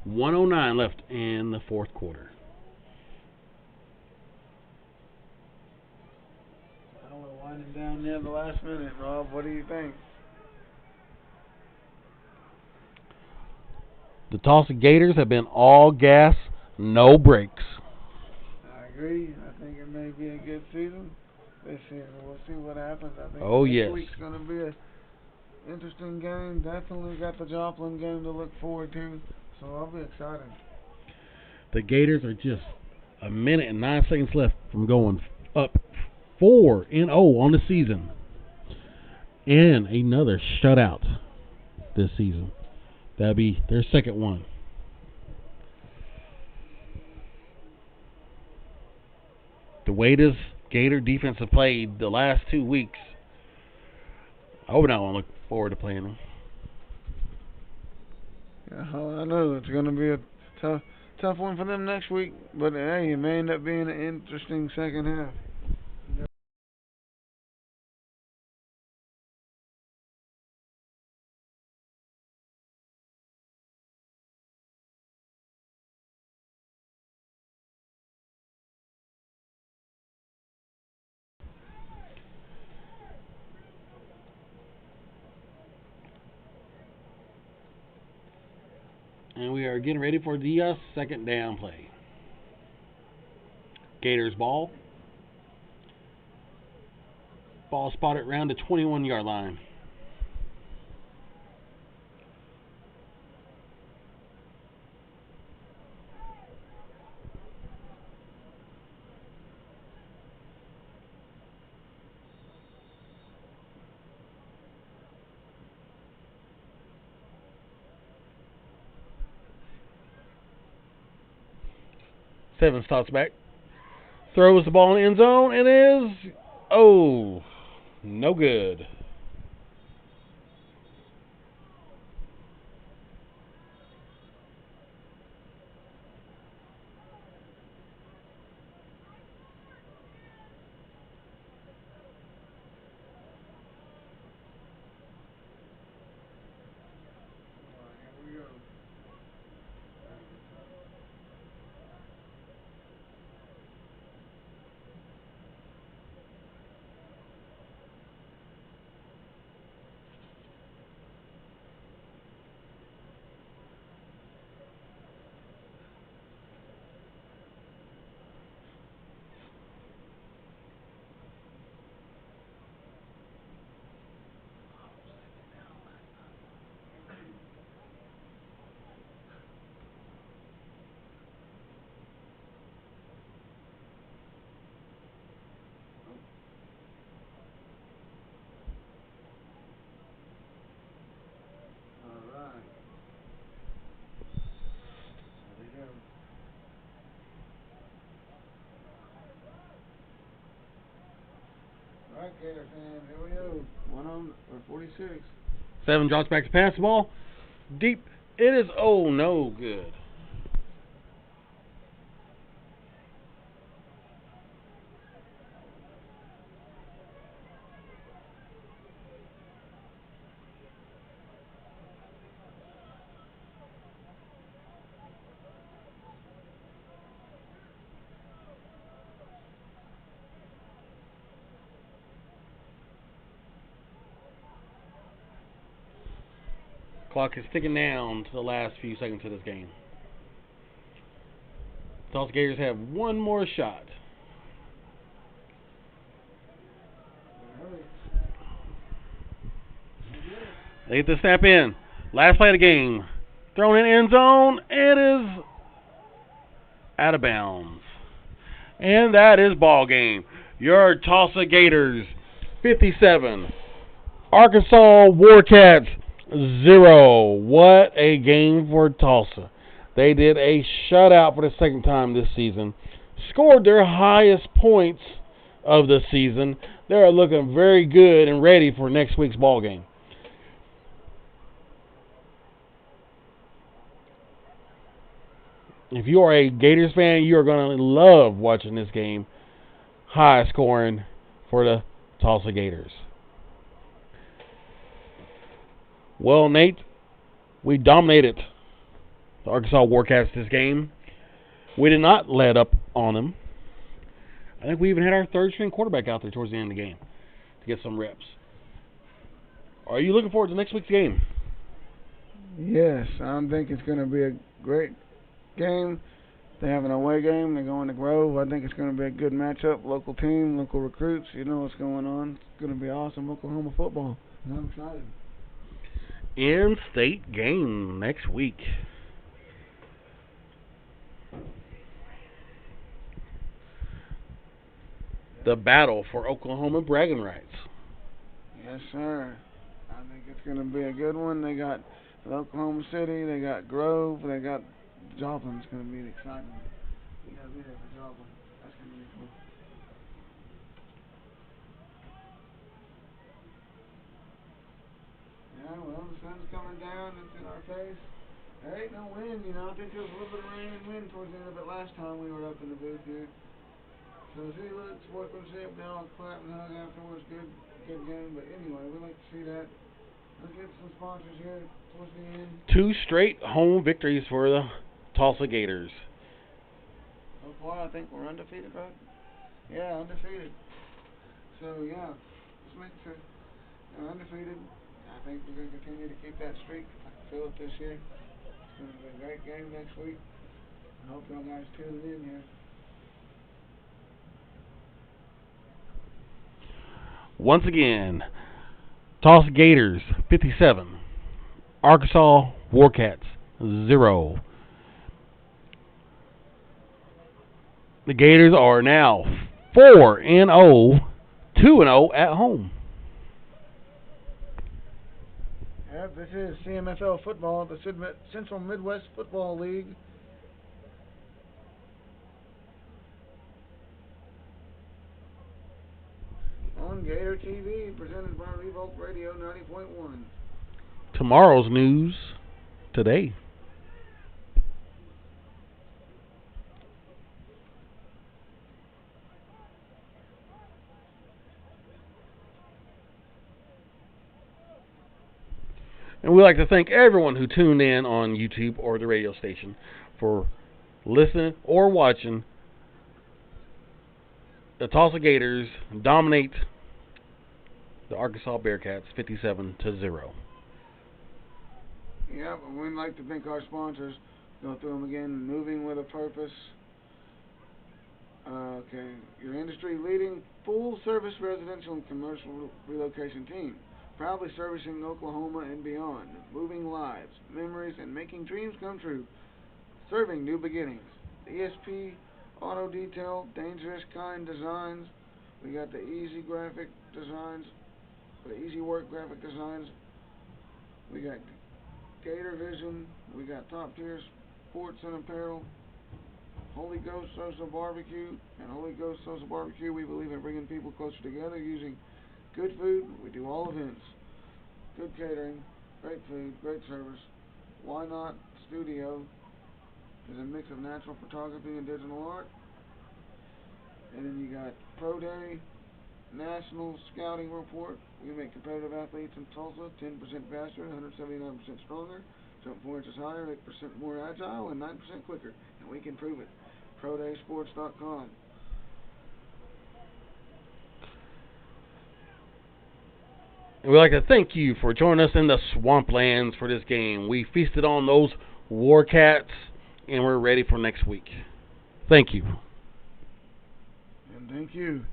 .109 left in the fourth quarter. We're winding down near the last minute, Rob. What do you think? The Tulsa Gators have been all gas, no brakes. I agree. I think it may be a good season this season. We'll see what happens. I think Oh, next yes. week's going to be a interesting game. Definitely got the Joplin game to look forward to, so I'll be excited. The Gators are just a minute and 9 seconds left from going up 4-0 on the season. And another shutout this season. That'll be their second one. The way this Gator defense have played the last 2 weeks, I would not want to look forward to playing them. Yeah, I know it's going to be a tough one for them next week, but hey, it may end up being an interesting second half. And we are getting ready for the second down play. Gators ball. Ball spotted around the 21-yard line. Seven stops back. Throws the ball in the end zone and is, no good. Alright, Gator fans, here we go. 46. 7 drops back to pass the ball. Deep. It is, no good. Clock is ticking down to the last few seconds of this game. The Tulsa Gators have one more shot. They get the snap in. Last play of the game. Thrown in end zone. It is out of bounds. And that is ball game. Your Tulsa Gators 57. Arkansas Warcats 0. What a game for Tulsa. They did a shutout for the second time this season. Scored their highest points of the season. They're looking very good and ready for next week's ball game. If you are a Gators fan, you are going to love watching this game. High scoring for the Tulsa Gators. Well, Nate, we dominated the Arkansas Warcats this game. We did not let up on them. I think we even had our third-string quarterback out there towards the end of the game to get some reps. Are you looking forward to next week's game? Yes, I think it's going to be a great game. They have an away game. They're going to Grove. I think it's going to be a good matchup. Local team, local recruits. You know what's going on. It's going to be awesome Oklahoma football. And I'm excited. In-state game next week. The battle for Oklahoma bragging rights. Yes, sir. I think it's going to be a good one. They got Oklahoma City. They got Grove. They got Joplin's going to be exciting. You got to be there for Joplin. That's going to be cool. Yeah, well, the sun's coming down. It's in our face. There ain't no wind, you know. I think there was a little bit of rain and wind towards the end of it last time we were up in the booth here. So, see, look, sportsmanship, they all clap and hug afterwards. Good game. But anyway, we like to see that. Let's get some sponsors here towards the end. 2 straight home victories for the Tulsa Gators. So far, I think we're undefeated, right? Yeah, undefeated. So, yeah, let's make sure we're undefeated. I think we're going to continue to keep that streak. I can feel it this year. It's going to be a great game next week. I hope y'all guys tune in here. Once again, Tulsa Gators 57, Arkansas Warcats 0. The Gators are now 4-0, 2-0 at home. Yep, this is CMFL football, the Central Midwest Football League. On Gator TV, presented by Revolt Radio 90.1. Tomorrow's news today. And we'd like to thank everyone who tuned in on YouTube or the radio station for listening or watching the Tulsa Gators dominate the Arkansas Bearcats 57-0. Yeah, but we'd like to thank our sponsors. Go through them again. Moving with a Purpose. Okay, your industry-leading full-service residential and commercial relocation team. Proudly servicing Oklahoma and beyond. Moving lives, memories, and making dreams come true. Serving new beginnings. ESP Auto Detail, Dangerous Kind Designs. We got the Easy Graphic Designs, the Easy Work Graphic Designs. We got Gator Vision. We got Top Tier Sports and Apparel. Holy Ghost Social Barbecue. And Holy Ghost Social Barbecue, we believe in bringing people closer together using good food. We do all events. Good catering. Great food. Great service. Why Not Studio is a mix of natural photography and digital art. And then you got Pro Day, National Scouting Report. We make competitive athletes in Tulsa 10% faster, 179% stronger, jump 4 inches higher, 8% more agile, and 9% quicker. And we can prove it. ProDaySports.com. And we'd like to thank you for joining us in the Swamplands for this game. We feasted on those Warcats, and we're ready for next week. Thank you. And thank you.